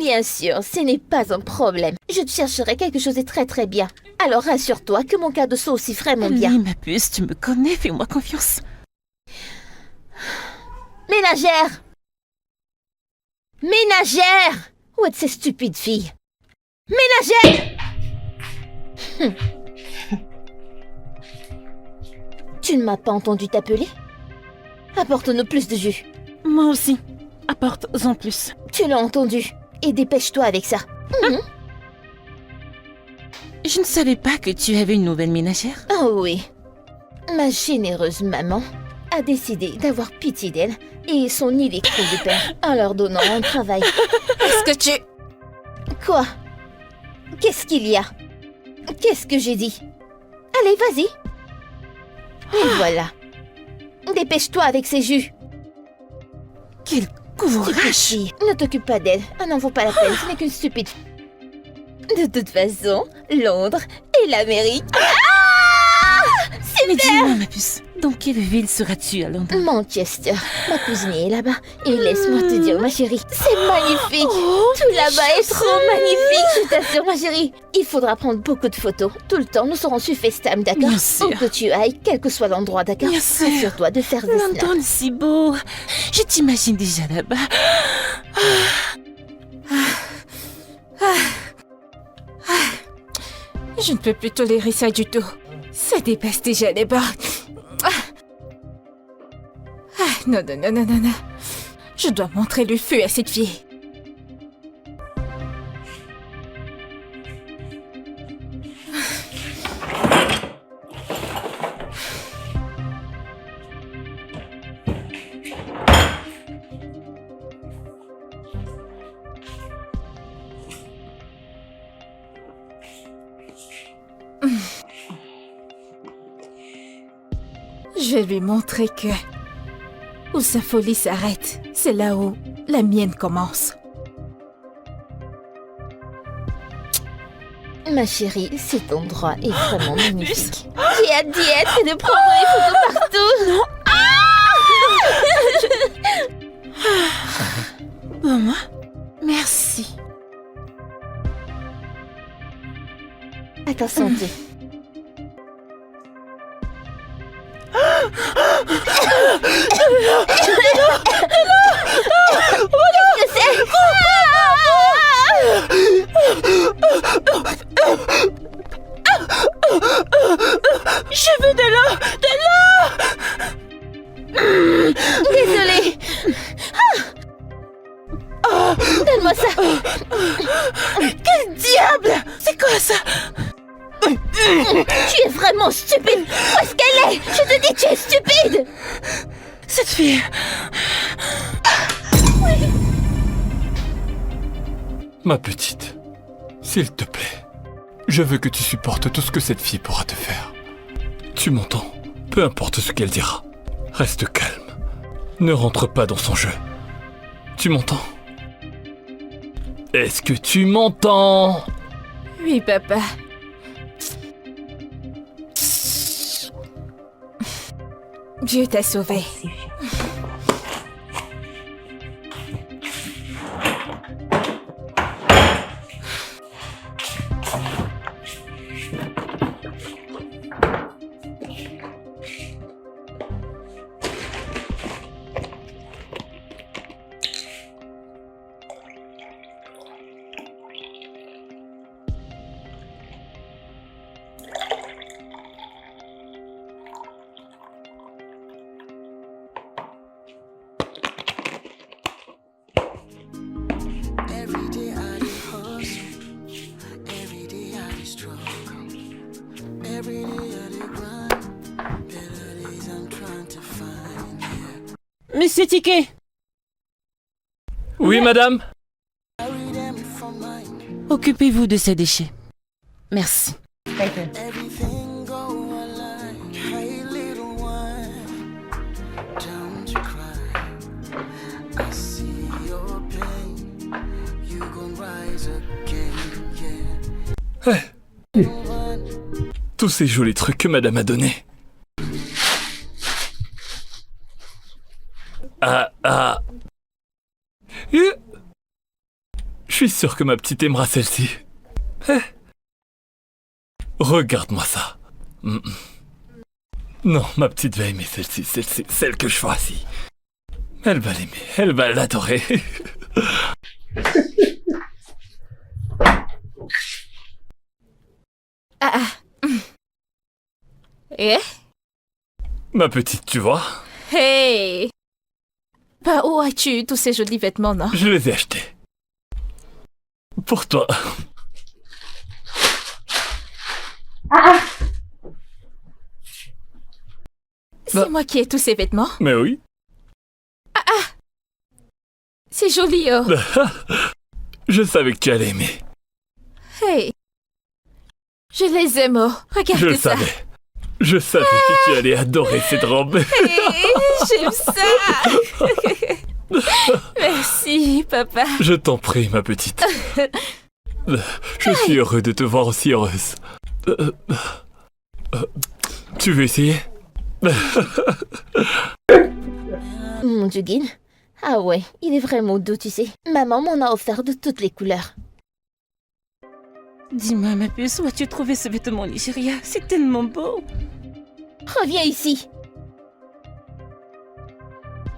Bien sûr, ce n'est pas un problème. Je te chercherai quelque chose de très très bien. Alors rassure-toi que mon cadeau soit aussi vraiment bien. Allez, ma puce, tu me connais, fais-moi confiance. Ménagère! Ménagère! Où est ces stupides filles? Ménagère! Tu ne m'as pas entendu t'appeler? Apporte-nous plus de jus. Moi aussi, apporte-en plus. Tu l'as entendu. Et dépêche-toi avec ça. Je ne savais pas que tu avais une nouvelle ménagère. Oh oui. Ma généreuse maman a décidé d'avoir pitié d'elle et son électro de père en leur donnant un travail. Est-ce que tu... Quoi? Qu'est-ce qu'il y a? Qu'est-ce que j'ai dit? Allez, vas-y. Et voilà. Dépêche-toi avec ces jus. Quel Stupide courage! fille. Ne t'occupe pas d'elle. Elle n'en vaut pas la peine. Ce n'est qu'une stupide. De toute façon, Londres et l'Amérique. Mais dis-moi, ma puce, dans quelle ville seras-tu à Londres? Manchester. Ma cousine est là-bas. Et laisse-moi te dire, ma chérie, c'est magnifique. Tout là-bas est trop magnifique, je t'assure, ma chérie. Il faudra prendre beaucoup de photos. Tout le temps, nous serons sur FaceTime, d'accord? Bien sûr. Où que tu ailles, quel que soit l'endroit, d'accord? Bien sûr. Assure-toi de faire des snaps. London, est si beau. Je t'imagine déjà là-bas. Je ne peux plus tolérer ça du tout. Ça dépasse déjà les bords. Non, non, non, non, non, non. Je dois montrer le feu à cette fille. Je vais lui montrer que... où sa folie s'arrête, c'est là où la mienne commence. Ma chérie, cet endroit est vraiment magnifique. J'ai hâte d'y être et de prendre les photos partout. Non. pour moi? Merci. À ta santé. Je veux de l'eau! Désolée. Donne-moi ça. Quel diable! C'est quoi ça? Tu es vraiment stupide. Où est-ce qu'elle est? Je te dis, tu es stupide. Cette fille... Ma petite, s'il te plaît, je veux que tu supportes tout ce que cette fille pourra te faire. Tu m'entends? Peu importe ce qu'elle dira. Reste calme. Ne rentre pas dans son jeu. Tu m'entends? Est-ce que tu m'entends? Oui, papa. Dieu t'a sauvé. Every day I dey hustle. Every day I dey struggle. Every day I dey grind. Better days I'm trying to find. Yeah. Monsieur Ticket, Oui, madame? Carry them from mine. occupez-vous de ces déchets. Merci. Everything go online. Hey, little one, don't you cry. I see your pain. You gon' rise again, yeah. Tous ces jolis trucs que madame a donnés. Je suis sûr que ma petite aimera celle-ci. Regarde-moi ça. Non, ma petite va aimer celle-ci, celle que je choisis. Elle va l'aimer, elle va l'adorer. Eh? Ma petite, tu vois, Hey! Bah, où as-tu eu tous ces jolis vêtements, non? je les ai achetés. Pour toi. C'est moi qui ai tous ces vêtements? Mais oui. C'est joli, oh! Je savais que tu allais aimer. Hey! Je les aime, oh! Regarde Je le ça! savais. Je savais que tu allais adorer cette robe. Hey, j'aime ça! Merci, papa. Je t'en prie, ma petite. Je suis heureux de te voir aussi heureuse. Tu veux essayer? Mon Dieu, Gil. Ah ouais, il est vraiment doux, tu sais. Maman m'en a offert de toutes les couleurs. Dis-moi, ma puce, où as-tu trouvé ce vêtement Nigeria? C'est tellement beau. Reviens ici.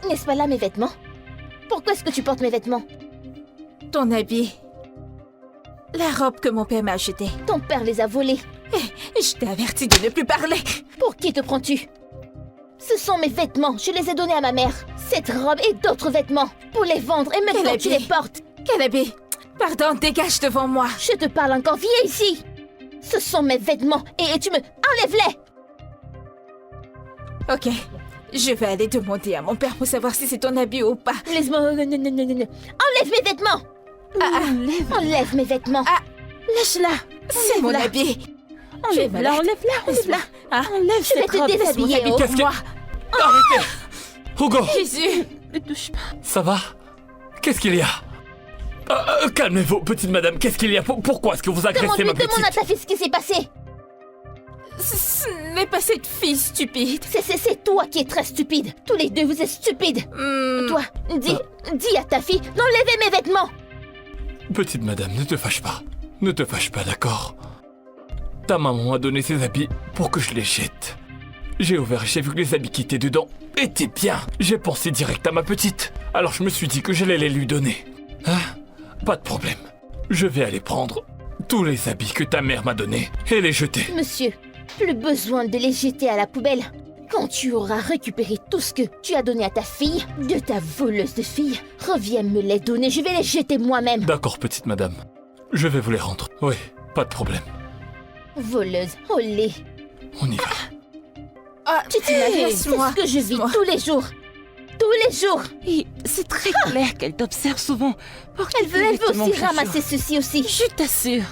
N'est-ce pas là mes vêtements? Pourquoi est-ce que tu portes mes vêtements? Ton habit. La robe que mon père m'a achetée. Ton père les a volés. Je t'ai averti de ne plus parler. Pour qui te prends-tu? Ce sont mes vêtements, je les ai donnés à ma mère. Cette robe et d'autres vêtements. Pour les vendre et maintenant Quel tu habit? les portes. Quel habit? Pardon, dégage devant moi. Je te parle encore, viens ici. Ce sont mes vêtements et tu me... Enlève-les. Ok, je vais aller demander à mon père pour savoir si c'est ton habit ou pas. Laisse-moi... non. Enlève mes vêtements. Enlève mes vêtements. Lâche-la. C'est mon Enlève-la. habit. Enlève-la, enlève-la. Hein? Enlève Je vais cette te robe. déshabiller, oh. Qu'est-ce que... Moi. Arrêtez! Hugo, Jésus. Ne touche pas. ça va? Qu'est-ce qu'il y a? Calmez-vous, petite madame, qu'est-ce qu'il y a? Pourquoi est-ce que vous agressez Demande-lui, ma demande à petite? ta fille ce qui s'est passé. Ce n'est pas cette fille stupide. C'est toi qui es très stupide. Tous les deux, vous êtes stupides. Toi, dis à ta fille d'enlever mes vêtements. Petite madame, ne te fâche pas. Ne te fâche pas, d'accord? Ta maman m'a donné ses habits pour que je les jette. J'ai ouvert et j'ai vu que les habits qui étaient dedans étaient bien. J'ai pensé direct à ma petite. Alors je me suis dit que j'allais les lui donner. Hein? Pas de problème. Je vais aller prendre tous les habits que ta mère m'a donnés et les jeter. Monsieur, plus besoin de les jeter à la poubelle. Quand tu auras récupéré tout ce que tu as donné à ta fille, de ta voleuse de fille, reviens me les donner, je vais les jeter moi-même. D'accord, petite madame. Je vais vous les rendre. Oui, pas de problème. Voleuse, olé. On y va. Ah, Tu t'imagines, c'est laisse-moi. ce que je vis Laisse-moi. tous les jours. Tous les jours. Et c'est très clair qu'elle t'observe souvent. Elle veut aussi ramasser ceci aussi. Je t'assure.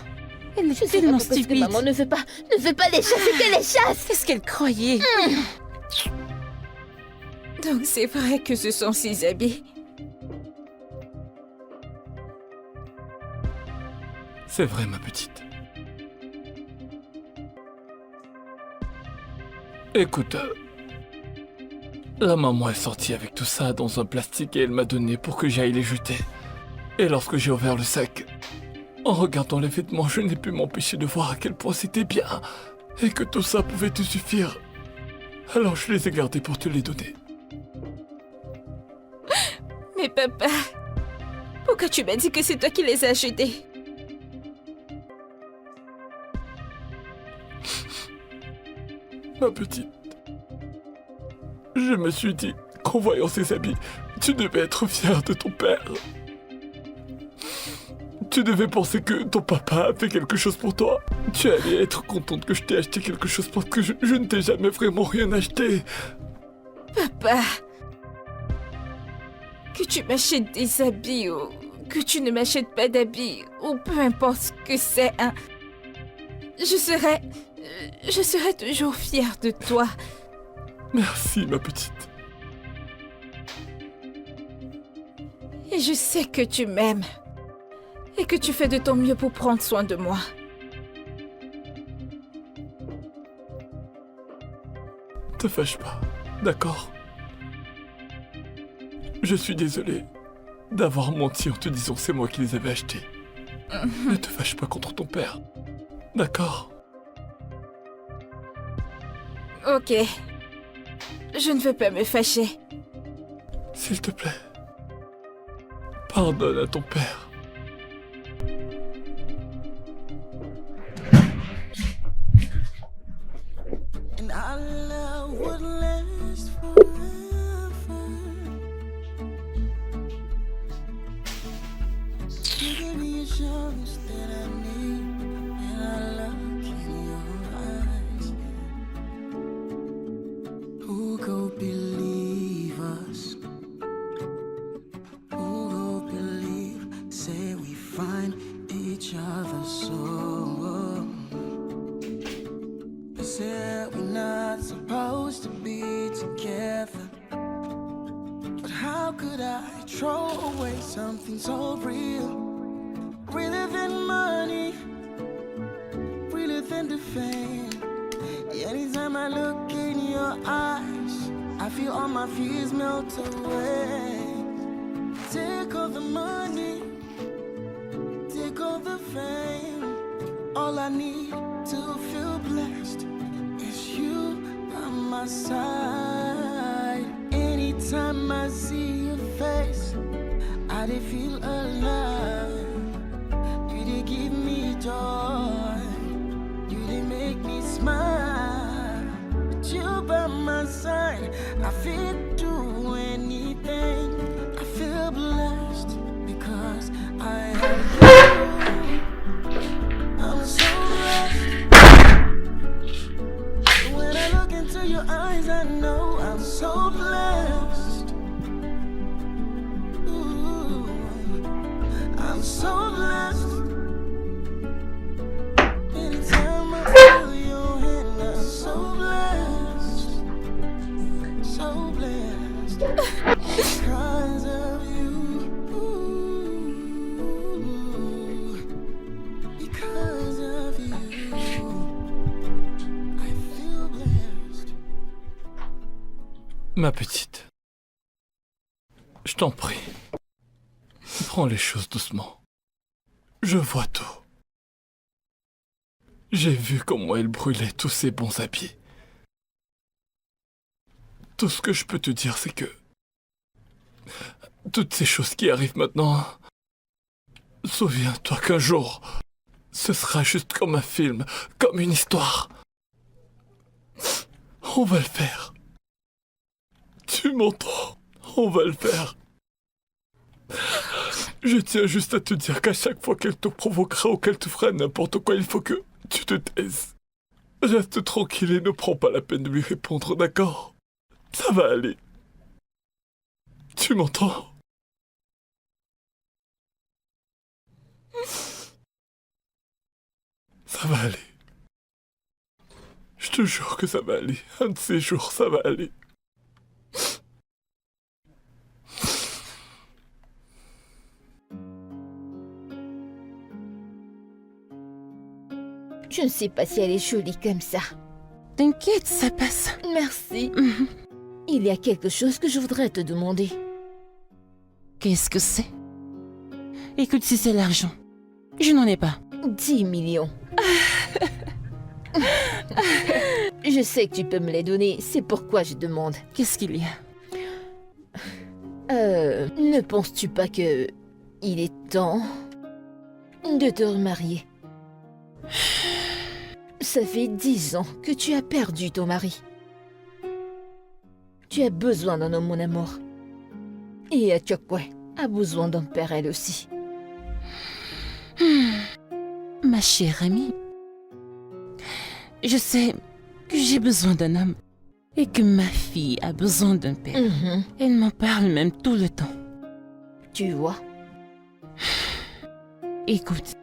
Elle est Je sais pas tellement pourquoi est-ce que stupide. maman ne veut pas les chasser, qu'elle les chasse. Qu'est-ce qu'elle croyait? Donc c'est vrai que ce sont ces habits. C'est vrai, ma petite. Écoute, la maman est sortie avec tout ça dans un plastique et elle m'a donné pour que j'aille les jeter. Et lorsque j'ai ouvert le sac, en regardant les vêtements, je n'ai pu m'empêcher de voir à quel point c'était bien et que tout ça pouvait te suffire. Alors je les ai gardés pour te les donner. Mais papa, pourquoi tu m'as dit que c'est toi qui les as jetés? Ma petite, je me suis dit qu'en voyant ces habits, tu devais être fière de ton père. Tu devais penser que ton papa a fait quelque chose pour toi. Tu allais être contente que je t'ai acheté quelque chose parce que je ne t'ai jamais vraiment rien acheté. Papa, que tu m'achètes des habits ou que tu ne m'achètes pas d'habits ou peu importe ce que c'est, hein, je serai toujours fière de toi. Merci, ma petite. Et je sais que tu m'aimes et que tu fais de ton mieux pour prendre soin de moi. Te fâche pas, d'accord? Je suis désolé d'avoir menti en te disant que c'est moi qui les avais achetés. Ne te fâche pas contre ton père, d'accord? Ok. Je ne veux pas me fâcher. S'il te plaît, pardonne à ton père. And our love would last forever. Give me the assurance that I need, and I look in your eyes. Who could believe us? Who could believe? Say we find each other so. They said we're not supposed to be together. But how could I throw away something so real? Realer than money, realer than the fame. Anytime I look in your eyes, I feel all my fears melt away. Take all the money, take all the fame. All I need to feel blessed is you by my side. Anytime I see your face, I did feel alive. You did give me joy, you did make me smile. With you by my side, I feel do anything. I feel blessed because I have you. I'm so blessed. When I look into your eyes, I know I'm so blessed. Ooh, I'm so blessed. Anytime I feel your hand, I'm so blessed. So blessed. Because of you. Because of you. I Ma petite, je t'en prie, prends les choses doucement. Je vois tout. J'ai vu comment elle brûlait tous ses bons habits. Tout ce que je peux te dire, c'est que toutes ces choses qui arrivent maintenant, souviens-toi qu'un jour, ce sera juste comme un film, comme une histoire. On va le faire. Tu m'entends? On va le faire. Je tiens juste à te dire qu'à chaque fois qu'elle te provoquera ou qu'elle te fera n'importe quoi, il faut que tu te taises. Reste tranquille et ne prends pas la peine de lui répondre, d'accord? Ça va aller. Tu m'entends? Ça va aller. Je te jure que ça va aller. Un de ces jours, ça va aller. Je ne sais pas si elle est jolie comme ça. T'inquiète, ça passe. Merci. Il y a quelque chose que je voudrais te demander. Qu'est-ce que c'est? Écoute, si c'est l'argent, je n'en ai pas. 10 millions. Je sais que tu peux me les donner, c'est pourquoi je demande. Qu'est-ce qu'il y a? Ne penses-tu pas que il est temps de te remarier? Ça fait 10 ans que tu as perdu ton mari. Tu as besoin d'un homme, mon amour. Et Achokwe a besoin d'un père, elle aussi. Ma chère amie, je sais que j'ai besoin d'un homme et que ma fille a besoin d'un père. Elle m'en parle même tout le temps. Tu vois? Écoute,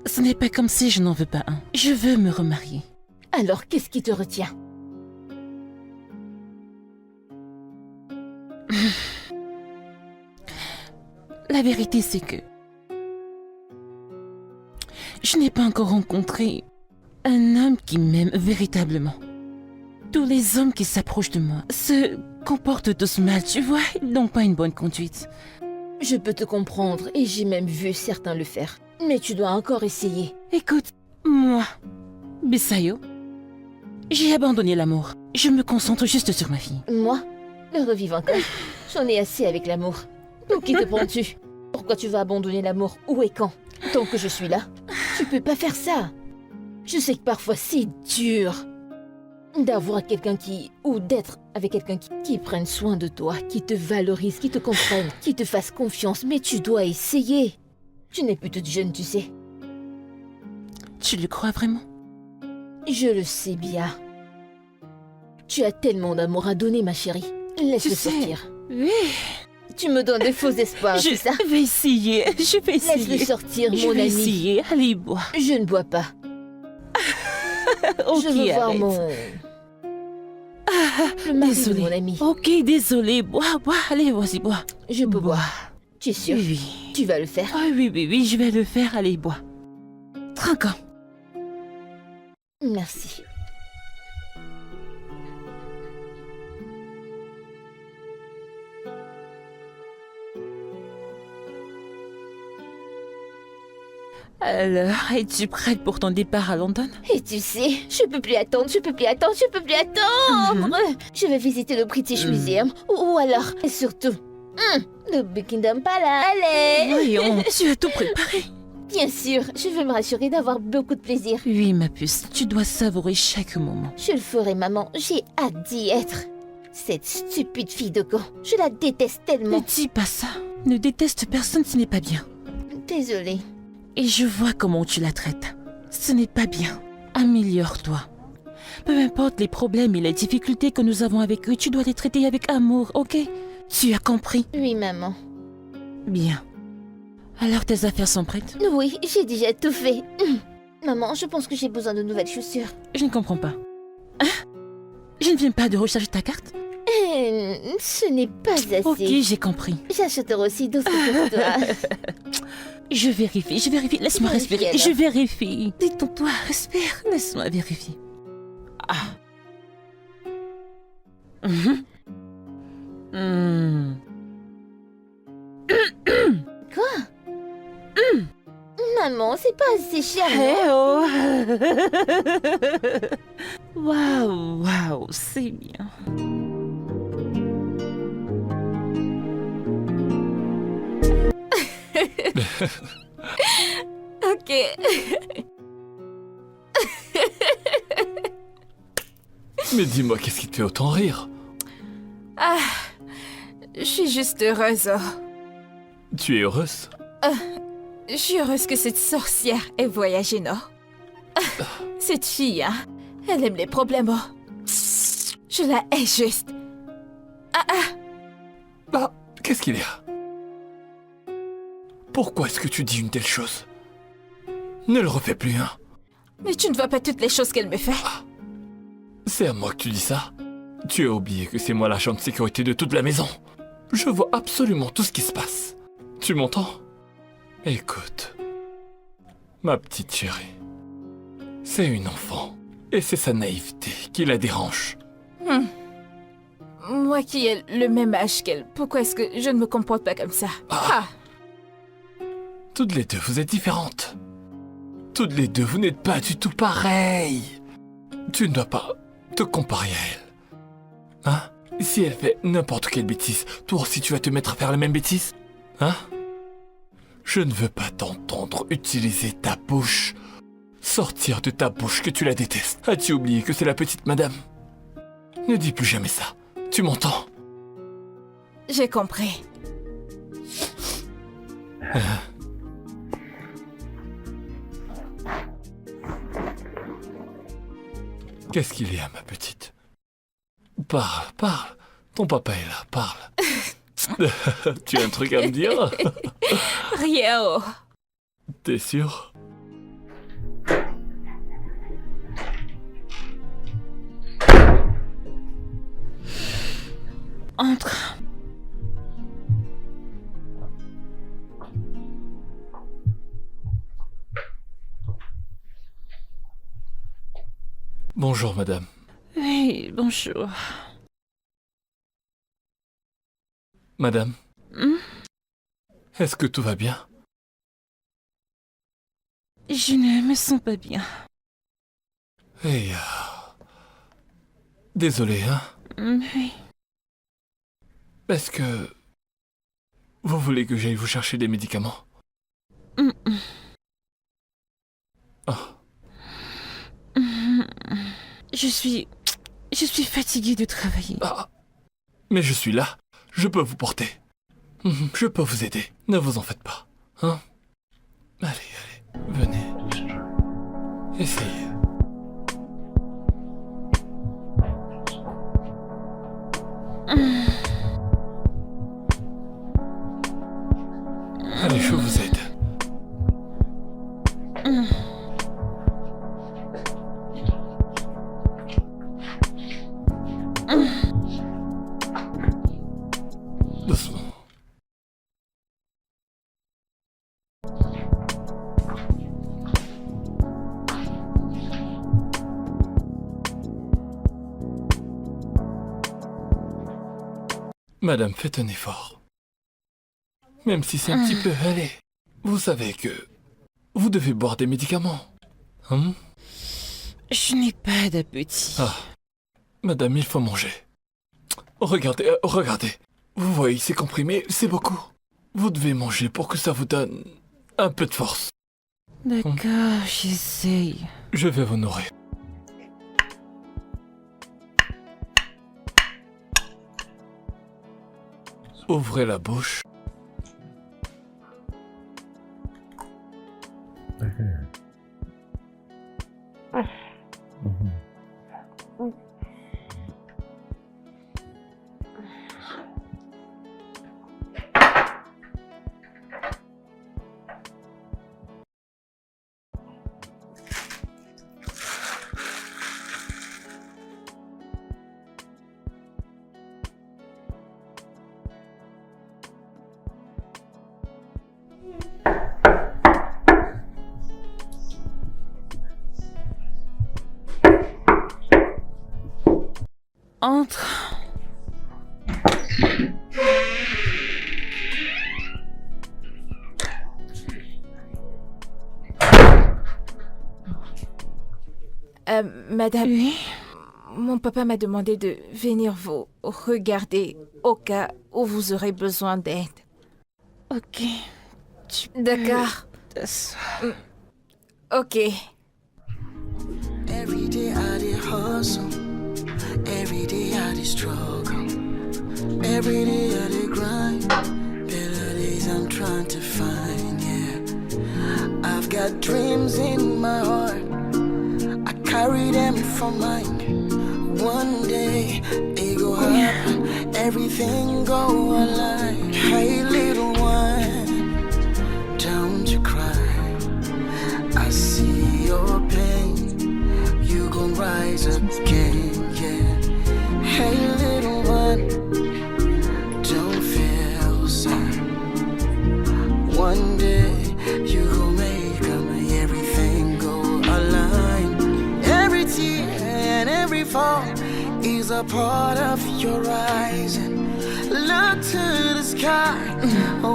ce n'est pas comme si je n'en veux pas un. Je veux me remarier. Alors, qu'est-ce qui te retient? La vérité, c'est que je n'ai pas encore rencontré un homme qui m'aime véritablement. Tous les hommes qui s'approchent de moi se comportent tous mal, tu vois, ils n'ont pas une bonne conduite. Je peux te comprendre et j'ai même vu certains le faire. Mais tu dois encore essayer. Écoute, moi, Bisayo, j'ai abandonné l'amour. Je me concentre juste sur ma fille. Moi, le revivre encore. J'en ai assez avec l'amour. Pour qui te prends-tu? Pourquoi tu vas abandonner l'amour? Où et quand? Tant que je suis là, tu peux pas faire ça. Je sais que parfois c'est dur d'avoir quelqu'un ou d'être avec quelqu'un qui prenne soin de toi, qui te valorise, qui te comprenne, qui te fasse confiance, mais tu dois essayer. Tu n'es plus toute jeune, tu sais. Tu le crois vraiment? Je le sais bien. Tu as tellement d'amour à donner, ma chérie. Laisse-le sortir. Oui. Tu me donnes de faux espoirs, c'est ça? Je vais essayer, je vais essayer. Laisse-le sortir, Je mon vais ami. essayer, allez, bois. Je ne bois pas. Ok, Je veux voir arrête. Le mari de Désolée. mon ami. Ok, désolé, bois, bois, allez, vas-y, bois. Je peux Bois. boire. Tu es sûr? Oui, oui. Tu vas le faire? Ah oui, oui, oui, je vais le faire, allez, bois. Trinquant. Merci. Alors, es-tu prête pour ton départ à London? Et tu sais, je peux plus attendre, je peux plus attendre, je peux plus attendre. Je vais visiter le British Museum. Ou alors, et surtout, le Buckingham Palace. Allez! Voyons, tu as tout préparé. Bien sûr, je veux me rassurer d'avoir beaucoup de plaisir. Oui, ma puce, tu dois savourer chaque moment. Je le ferai, maman. J'ai hâte d'y être. Cette stupide fille de con, je la déteste Ne tellement. dis pas ça. Ne déteste personne, ce n'est pas bien. Désolée. Et je vois comment tu la traites. Ce n'est pas bien. Améliore-toi. Peu importe les problèmes et les difficultés que nous avons avec eux, tu dois les traiter avec amour, ok? Tu as compris? Oui, maman. Bien. Alors tes affaires sont prêtes? Oui, j'ai déjà tout fait. Maman, je pense que j'ai besoin de nouvelles chaussures. Je ne comprends pas. Hein? Je ne viens pas de recharger ta carte? Ce n'est pas assez. Ok, j'ai compris. J'achèterai aussi d'autres pour toi. Je vérifie, laisse-moi Vérifie respirer, alors. je vérifie. Détends-toi, respire, laisse-moi vérifier. Ah. Mhm. Hmm. Maman, c'est pas assez cher. Eh oh. Waouh, waouh, c'est bien. Ok. Mais dis-moi, qu'est-ce qui te fait autant rire? Ah, je suis juste heureuse. Tu es heureuse? Je suis heureuse que cette sorcière ait voyagé, non? Cette fille, hein, elle aime les problèmes. Je la hais juste. Bah, qu'est-ce qu'il y a? Pourquoi est-ce que tu dis une telle chose? Ne le refais plus, hein? Mais tu ne vois pas toutes les choses qu'elle me fait. C'est à moi que tu dis ça? Tu as oublié que c'est moi l'agent de sécurité de toute la maison. Je vois absolument tout ce qui se passe. Tu m'entends? Écoute, ma petite chérie, c'est une enfant. Et c'est sa naïveté qui la dérange. Moi qui ai le même âge qu'elle, pourquoi est-ce que je ne me comporte pas comme ça? Toutes les deux, vous êtes différentes. Toutes les deux, vous n'êtes pas du tout pareilles. Tu ne dois pas te comparer à elle. Hein? Si elle fait n'importe quelle bêtise, toi aussi tu vas te mettre à faire la même bêtise? Hein? Je ne veux pas t'entendre utiliser ta bouche. Sortir de ta bouche que tu la détestes. As-tu oublié que c'est la petite madame? Ne dis plus jamais ça. Tu m'entends? J'ai compris. Qu'est-ce qu'il y a, ma petite? Parle, parle. Ton papa est là, parle. Tu as un truc à me dire? Rien. Oh. T'es sûr? Entre. Bonjour, madame. Oui, bonjour. Madame, Hmm? est-ce que tout va bien? Je ne me sens pas bien. Eh, désolé, hein? Oui. Est-ce que... Vous voulez que j'aille vous chercher des médicaments? Mm, Oh, Je suis fatiguée de travailler. ah, mais je suis là. Je peux vous porter. Je peux vous aider. Ne vous en faites pas. Hein? Allez, allez, venez. Essayez. Allez, je vous aide. Doucement. Madame, faites un effort. Même si c'est un petit peu, allez. Vous savez que vous devez boire des médicaments. Hein? Je n'ai pas d'appétit. Ah, madame, il faut manger. Regardez, regardez. Vous voyez, ces comprimés, c'est beaucoup. Vous devez manger pour que ça vous donne un peu de force. D'accord, j'essaye. Je vais vous nourrir. Ouvrez la bouche. Entre. Madame, Oui. mon papa m'a demandé de venir vous regarder au cas où vous aurez besoin d'aide. Ok. Tu D'accord. t'asseoir. Ok. Every day I did hustle. Every day I did struggle. Every day I did grind. Better days I'm trying to find, yeah. I've got dreams in my heart. I carry them for mine. One day it go happen. Everything go align. Hey little one, don't you cry. I see your pain. You gon' rise again, yeah. Hey little one, don't feel sad. One day you gon' make everything go align. Every tear and every fall is a part of your rising. Look to the sky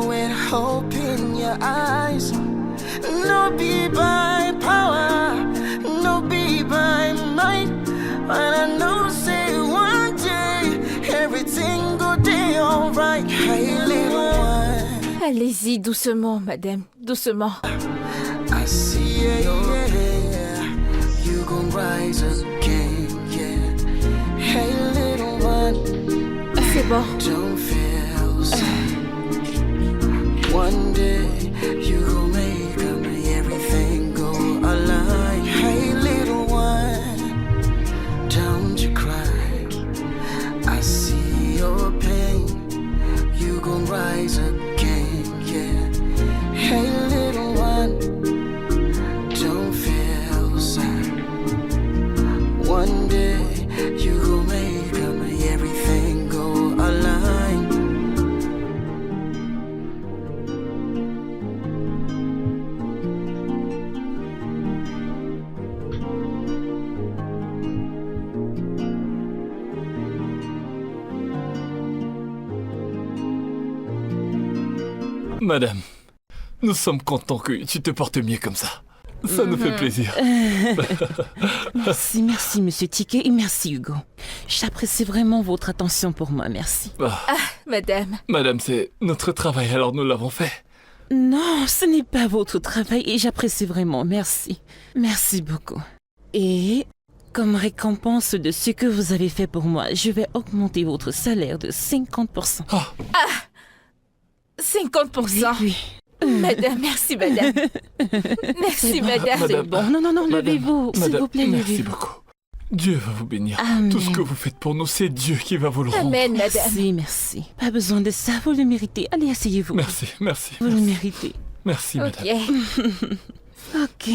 with hope in your eyes. No be by power, no be by might. But I know say one day everything go day alright. Hey little one, Allez-y doucement, madame. Doucement. I see your pain. You gon' rise again, yeah. Hey little one, C'est bon. don't feel sad. One day you gon' make everything go align. Hey little one, don't you cry. I see your pain. You gon' rise again, yeah. Hey little one, don't feel sad. One day you gon' make everything go align. Madame, nous sommes contents que tu te portes mieux comme ça. Ça nous fait plaisir. Merci, merci, monsieur Ticket, et merci, Hugo. J'apprécie vraiment votre attention pour moi, merci. Madame. Madame, c'est notre travail, alors nous l'avons fait. Non, ce n'est pas votre travail et j'apprécie vraiment, merci. Merci beaucoup. Et comme récompense de ce que vous avez fait pour moi, je vais augmenter votre salaire de 50%. 50%. Oui. Madame, merci, madame. Merci, madame. C'est bon. Non, non, non, Madame, levez-vous, s'il Madame, vous plaît, merci levez-vous. beaucoup. Dieu va vous bénir. Amen. Tout ce que vous faites pour nous, c'est Dieu qui va vous le rendre. Amen, madame. Merci, merci. Pas besoin de ça, vous le méritez. Allez, asseyez-vous. Merci, merci. Vous le Merci, méritez. merci madame. Ok. Ok.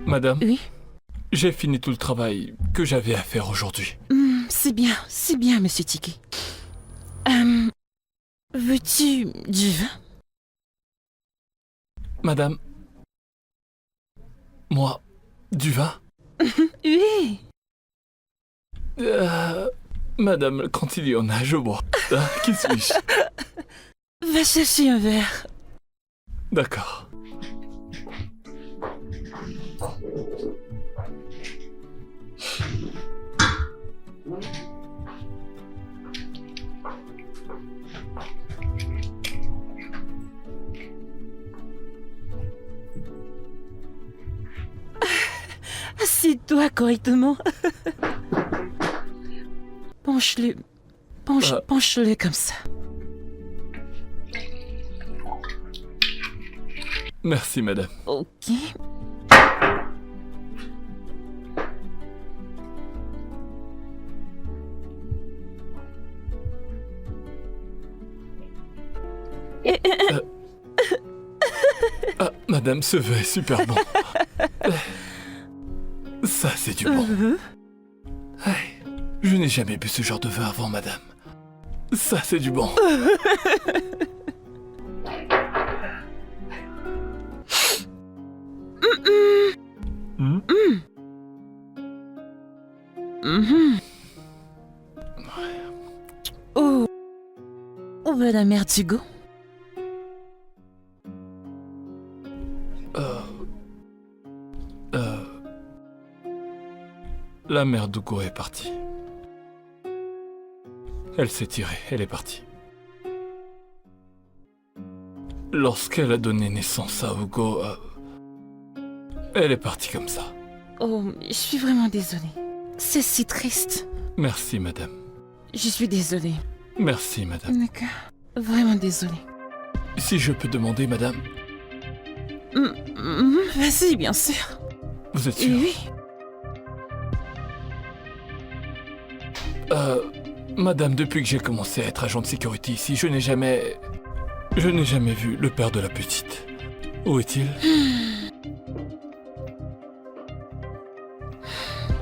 Madame, Oui. j'ai fini tout le travail que j'avais à faire aujourd'hui. C'est bien, monsieur Ticket. Veux-tu du vin? Madame, moi, du vin Oui. Madame, quand il y en a, je bois. Qui suis-je? Va chercher un verre. D'accord. Assieds-toi correctement. Penche-le. Penche-le comme ça. Merci, madame. Ok. Madame, ce vin est super bon. Ça, c'est du bon. Hey, je n'ai jamais bu ce genre de vin avant, madame. Ça, c'est du bon. Mhm. Où va la mère d'Hugo? La mère d'Hugo est partie. Elle s'est tirée, elle est partie. Lorsqu'elle a donné naissance à Hugo, elle est partie comme ça. Oh, je suis vraiment désolée. C'est si triste. Merci, madame. Je suis désolée. Merci, madame. D'accord. Vraiment désolée. Si je peux demander, madame, Vas-y, bien sûr. vous êtes sûre? Oui. Madame, depuis que j'ai commencé à être agent de sécurité ici, je n'ai jamais vu le père de la petite. Où est-il?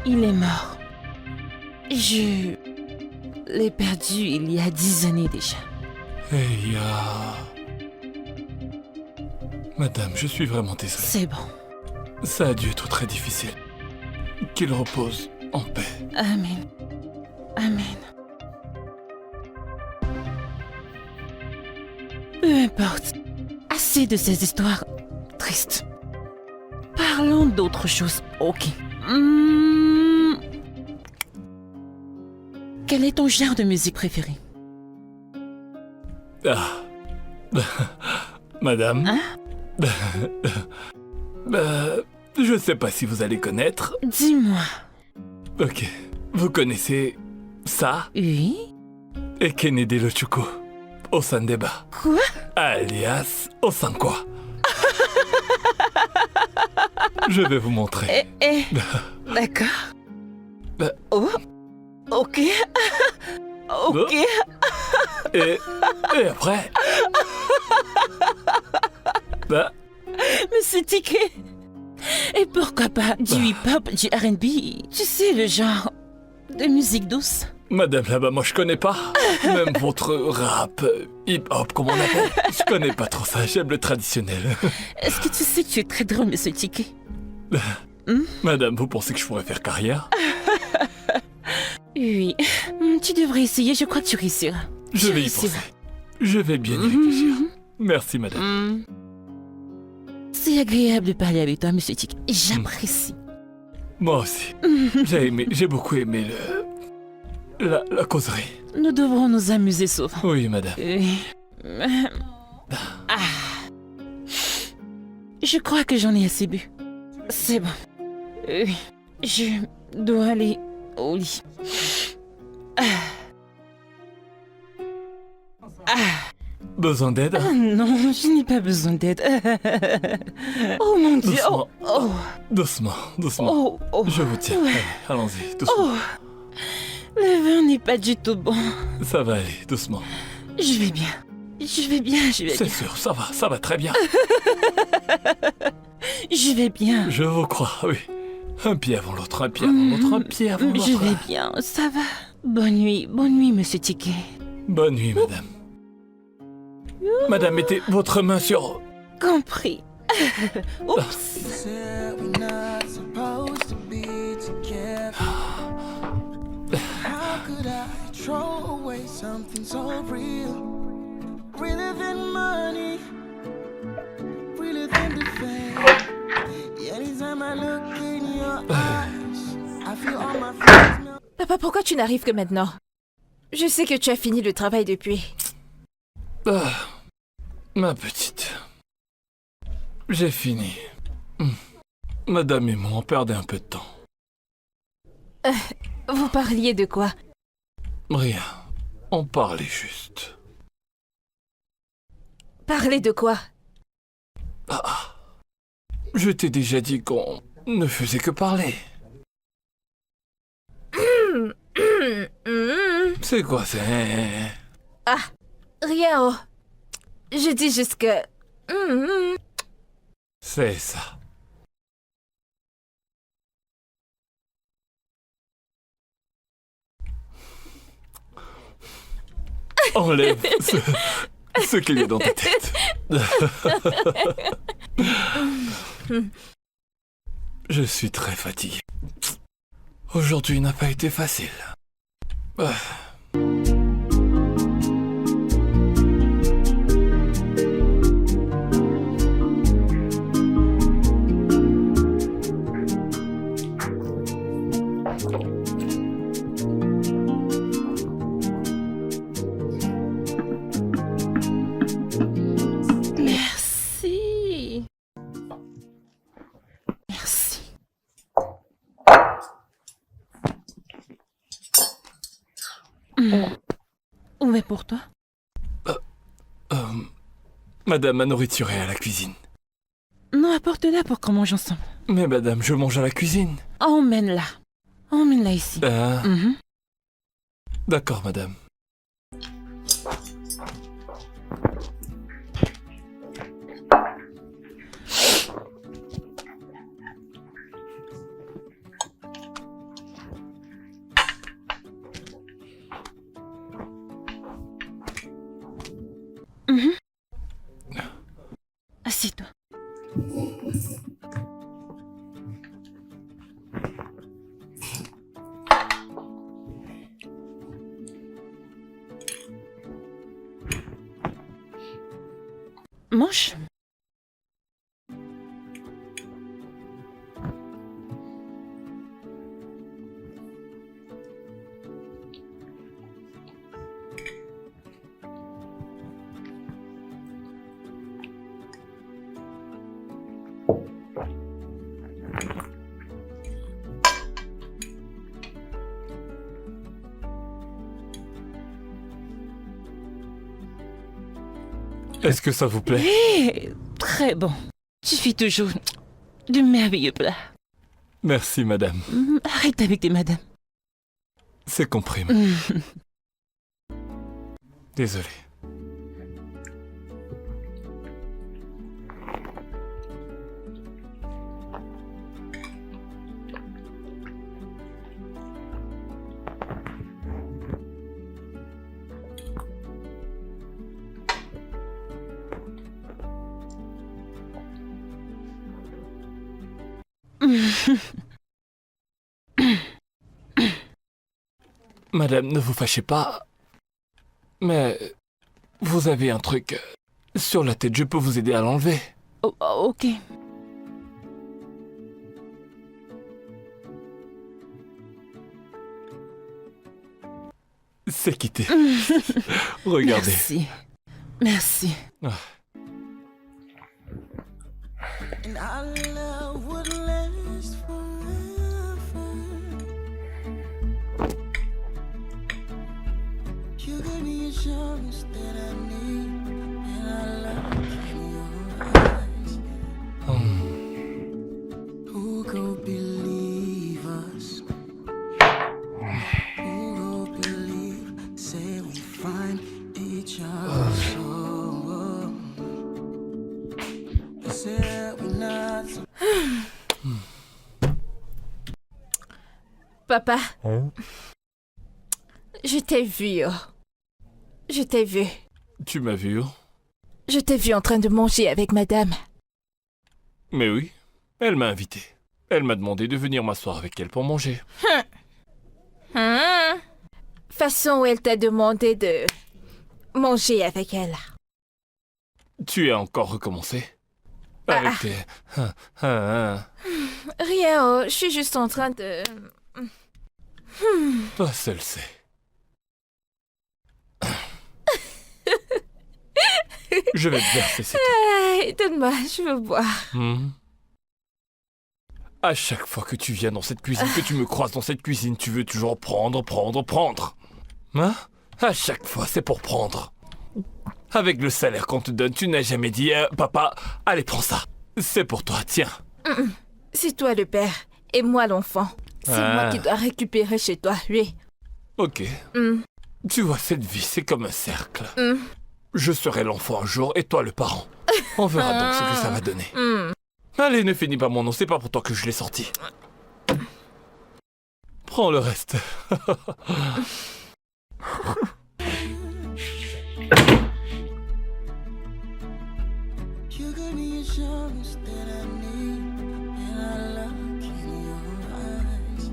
Il est mort. Je l'ai perdu il y a 10 années déjà. Il y a... Madame, je suis vraiment désolé. C'est bon. Ça a dû être très difficile. Qu'il repose en paix. Amen. Amen. Peu importe. Assez de ces histoires tristes. Parlons d'autre chose. Ok. Quel est ton genre de musique préféré? Ah. Madame. Hein? Je sais pas si vous allez connaître. Dis-moi. Ok. Vous connaissez ça? Oui? Et Kennedy le Chuko. Osandeba. Quoi? Alias Osankwa. Je vais vous montrer. D'accord. Bah. Oh. Ok. Ok. Et après... Monsieur Ticket. Et pourquoi pas du hip-hop, du R&B? Tu sais, le genre de musique douce. Madame là-bas, moi je connais pas. Même votre rap, hip-hop, comme on appelle. Je connais pas trop ça, j'aime le traditionnel. Est-ce que tu sais que tu es très drôle, Monsieur Ticket? Madame, vous pensez que je pourrais faire carrière? Oui. Tu devrais essayer, je crois que tu réussiras. Je vais y réussiras. penser. Je vais bien y réfléchir. Merci, madame. C'est agréable de parler avec toi, Monsieur Ticket. J'apprécie. Moi aussi. J'ai beaucoup aimé la causerie. Nous devrons nous amuser souvent. Oui, madame. Oui. Je crois que j'en ai assez bu. C'est bon. Oui. Je dois aller au lit. Besoin d'aide? Oh non, je n'ai pas besoin d'aide. Oh mon Dieu. Doucement. Oh, Doucement, doucement. oh, oh. Je vous tiens. Ouais. Allez, allons-y, doucement. Oh. Le vin n'est pas du tout bon. Ça va aller, doucement. Je vais bien. Je vais bien, je vais C'est bien. sûr, ça va très bien. Je vais bien. Je vous crois, oui. Un pied avant l'autre, un pied avant l'autre, un pied avant l'autre. Je vais bien, ça va. Bonne nuit, monsieur Ticket. Bonne nuit, madame. Madame, mettez votre main sur... Compris. Oups. Said we're not supposed to be together. How could I throw away something so real? Realer than money, realer than the fame. Anytime I look in your eyes, I feel all my feelings melt. Papa, pourquoi tu n'arrives que maintenant? Je sais que tu as fini le travail depuis. Ma petite. J'ai fini. Madame et moi, on perdait un peu de temps. Vous parliez de quoi? Rien. On parlait juste. Parler de quoi? Je t'ai déjà dit qu'on ne faisait que parler. C'est quoi, c'est... Rien, oh. Je dis juste que... C'est ça. Enlève ce qu'il y a dans ta tête. Je suis très fatigué. Aujourd'hui n'a pas été facile. Ah. Merci. Merci. Où est pour toi? Madame, ma nourriture est à la cuisine. Non, apporte-la pour qu'on mange ensemble. Mais madame, je mange à la cuisine. Emmène-la. Emmène-la ici. Mhm. D'accord, madame. Assieds-toi. Mange. Est-ce que ça vous plaît? Très bon. Tu fais toujours de merveilleux plats. Merci, madame. Arrête avec tes madames. C'est compris. madame. Désolé. Madame, ne vous fâchez pas. Mais vous avez un truc sur la tête, je peux vous aider à l'enlever. Oh, ok. C'est quitté. Regardez. Merci. Merci. Ah. And our love would last forever. You give me assurance that I need, and I love in your eyes. Who could believe us? Who could believe? Say we find each other so. Say we're not so. Papa, je t'ai vu. Je t'ai vu. Tu m'as vu? Je t'ai vu en train de manger avec madame. Mais oui, elle m'a invité. Elle m'a demandé de venir m'asseoir avec elle pour manger. Façon, elle t'a demandé de manger avec elle. Tu as encore recommencé? Avec tes... Rien, je suis juste en train de... Toi seul sait. Je vais te verser cette... Hey, donne-moi, je veux boire. À chaque fois que tu viens dans cette cuisine, que tu me croises dans cette cuisine, tu veux toujours prendre. Hein? À chaque fois, c'est pour prendre. Avec le salaire qu'on te donne, tu n'as jamais dit papa, allez, prends ça. C'est pour toi, tiens. C'est toi le père et moi l'enfant. C'est moi qui dois récupérer chez toi, oui. Ok. Tu vois, cette vie, c'est comme un cercle. Je serai l'enfant un jour et toi le parent. On verra donc ce que ça va donner. Allez, ne finis pas mon nom, c'est pas pour toi que je l'ai sorti. Prends le reste. You give me assurance that I need, and I love in your eyes.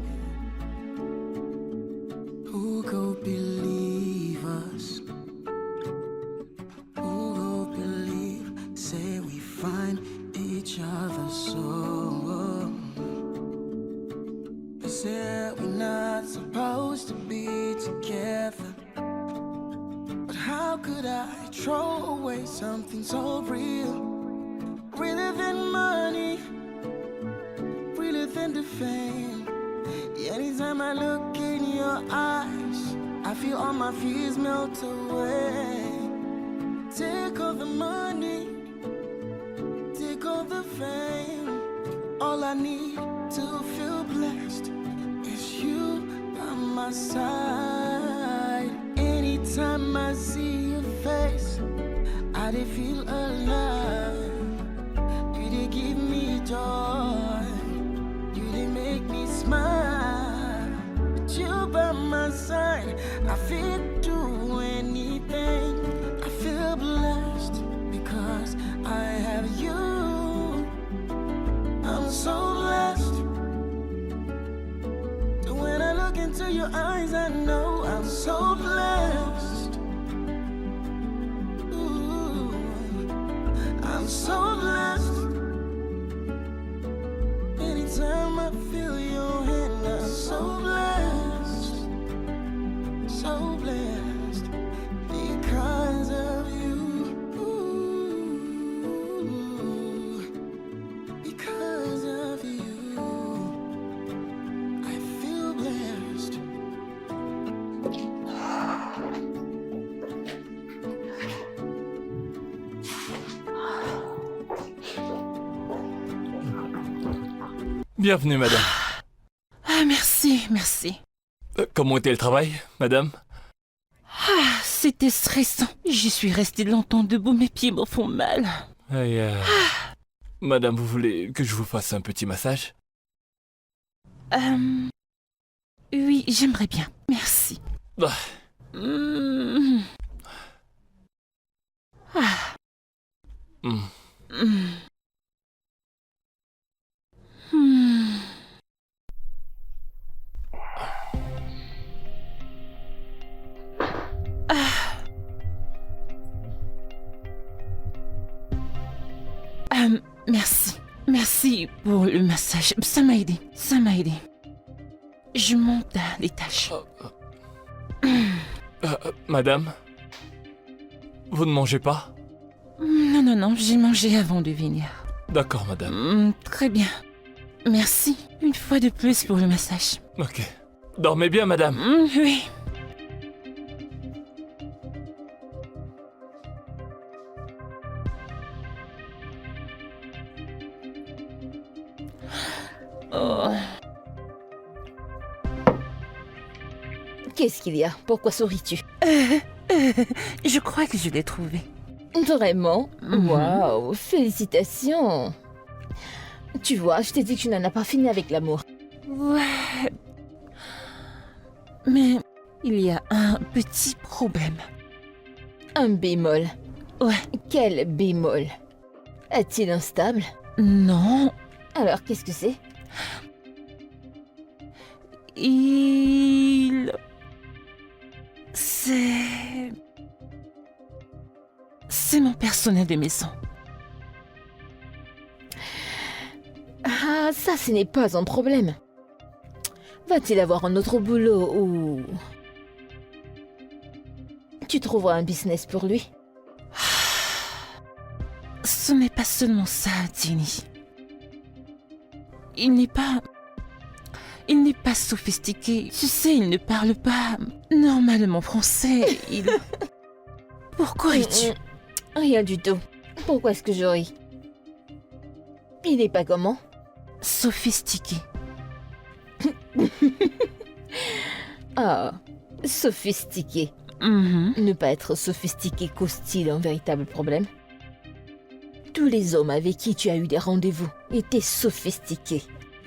throw away something so real. Realer than money, realer than the fame. Anytime I look in your eyes, I feel all my fears melt away. Take all the money, take all the fame. All I need to feel blessed is you by my side. Anytime I see your face, I dey feel alive. You dey give me joy, you dey make me smile. With you by my side, I feel do anything. I feel blessed because I have you. I'm so blessed. When I look into your eyes, I know I'm so blessed. Ooh, I'm so blessed. Anytime I feel your hand, I'm so blessed. So blessed because of you. Ooh, because of you, I feel blessed. Bienvenue, madame. Ah, merci, merci. Comment était le travail, madame? Ah, c'était stressant. J'y suis restée longtemps debout, mes pieds me font mal. Et, madame, vous voulez que je vous fasse un petit massage? Oui, j'aimerais bien. Merci. Ah, Mm. Ah. hmm. Mm. Hmm. Merci. Merci pour le massage. Ça m'a aidé. Ça m'a aidé. Je monte à l'étage. Madame, vous ne mangez pas? Non, non, non, j'ai mangé avant de venir. D'accord, madame. Très bien. Merci une fois de plus pour le massage. Ok. Dormez bien, madame. Oui. Oh. Qu'est-ce qu'il y a? Pourquoi souris-tu? Je crois que je l'ai trouvé. Vraiment? Mhm. Waouh, félicitations! Tu vois, je t'ai dit que tu n'en as pas fini avec l'amour. Ouais. Mais il y a un petit problème. Un bémol. Ouais. Quel bémol? Est-il instable? Non, Alors, qu'est-ce que c'est? C'est mon personnel de maison. Ah, ça, ce n'est pas un problème. Va-t-il avoir un autre boulot ou... Tu trouveras un business pour lui? Ce n'est pas seulement ça, Jenny. Il n'est pas sophistiqué. Tu sais, il ne parle pas normalement français. Pourquoi ris-tu? Rien du tout. Pourquoi est-ce que je ris? Il n'est pas comment? Sophistiqué. Ah, sophistiqué. Mhm. Ne pas être sophistiqué qu'hostile un véritable problème. Tous les hommes avec qui tu as eu des rendez-vous étaient sophistiqués.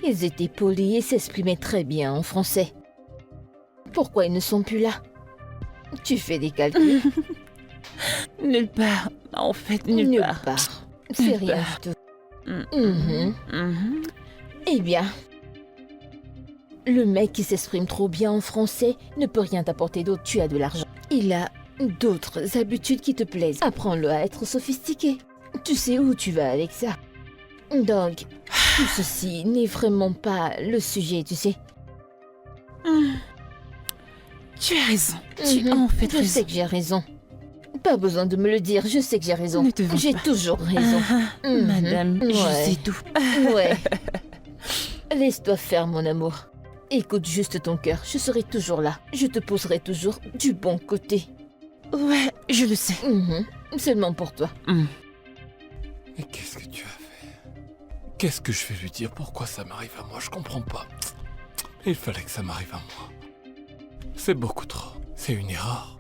Ils étaient polis et s'exprimaient très bien en français. Pourquoi ils ne sont plus là? Tu fais des calculs? Nulle part. En fait, nulle part. C'est Nulle rien part. du tout. Mhm. Mhm. Eh bien, le mec qui s'exprime trop bien en français ne peut rien t'apporter d'autre. Tu as de l'argent. Il a d'autres habitudes qui te plaisent. Apprends-le à être sophistiqué. Tu sais où tu vas avec ça. Donc, tout ceci n'est vraiment pas le sujet, tu sais. Tu as raison. Tu as en fait Je raison. sais que j'ai raison. Pas besoin de me le dire, je sais que j'ai raison. Ne te venge J'ai pas. toujours raison. Mhm. Madame, je Ouais. sais tout. Ouais. Laisse-toi faire, mon amour. Écoute juste ton cœur, je serai toujours là. Je te poserai toujours du bon côté. Ouais, je le sais. Mhm. Seulement pour toi. Mais qu'est-ce que tu as fait? Qu'est-ce que je vais lui dire? Pourquoi ça m'arrive à moi? Je comprends pas. Il fallait que ça m'arrive à moi. C'est beaucoup trop. C'est une erreur.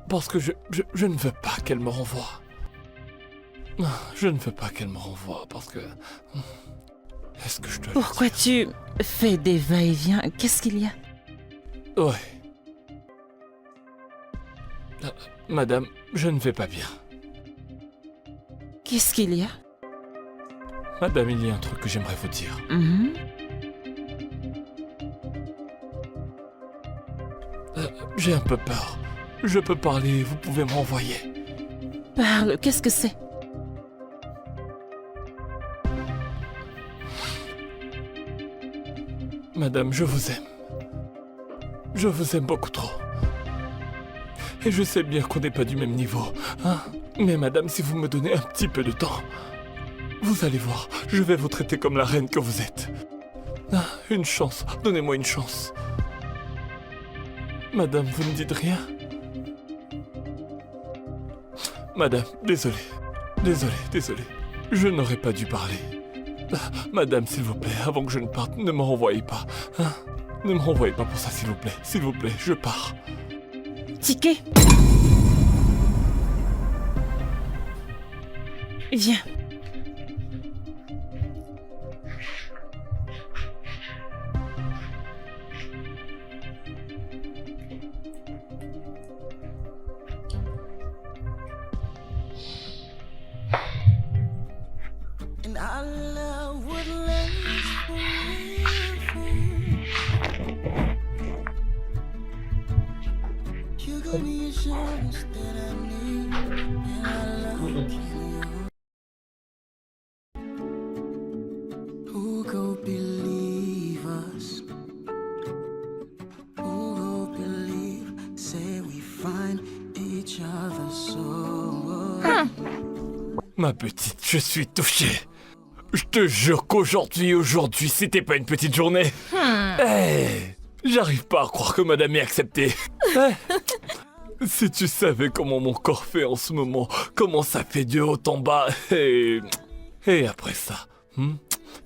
Parce que je ne veux pas qu'elle me renvoie. Je ne veux pas qu'elle me renvoie parce que... Est-ce que je dois lui Pourquoi tu fais des va-et-vient? Qu'est-ce qu'il y a? dire? Ouais. Madame, je ne vais pas bien. Qu'est-ce qu'il y a? Madame, il y a un truc que j'aimerais vous dire. Mhm. J'ai un peu peur. Je peux parler, vous pouvez me renvoyer. Parle, qu'est-ce que c'est? Madame, je vous aime. Je vous aime beaucoup trop. Et je sais bien qu'on n'est pas du même niveau, hein. Mais madame, si vous me donnez un petit peu de temps, vous allez voir, je vais vous traiter comme la reine que vous êtes. Ah, une chance, donnez-moi une chance. Madame, vous ne dites rien? Madame, désolé. Désolé. Je n'aurais pas dû parler. Ah, madame, s'il vous plaît, avant que je ne parte, ne me renvoyez pas. Hein? Ne me renvoyez pas pour ça, s'il vous plaît. S'il vous plaît, je pars. Ticket. Viens. And our love would last forever. You give me assurance that I need, and I love you. Who go believe us? Who go believe? Say we find each other so. Ma petite, je suis touché. Je te jure qu'aujourd'hui, c'était pas une petite journée. Hey, j'arrive pas à croire que madame ait accepté. Hey, si tu savais comment mon corps fait en ce moment, comment ça fait de haut en bas, et après ça,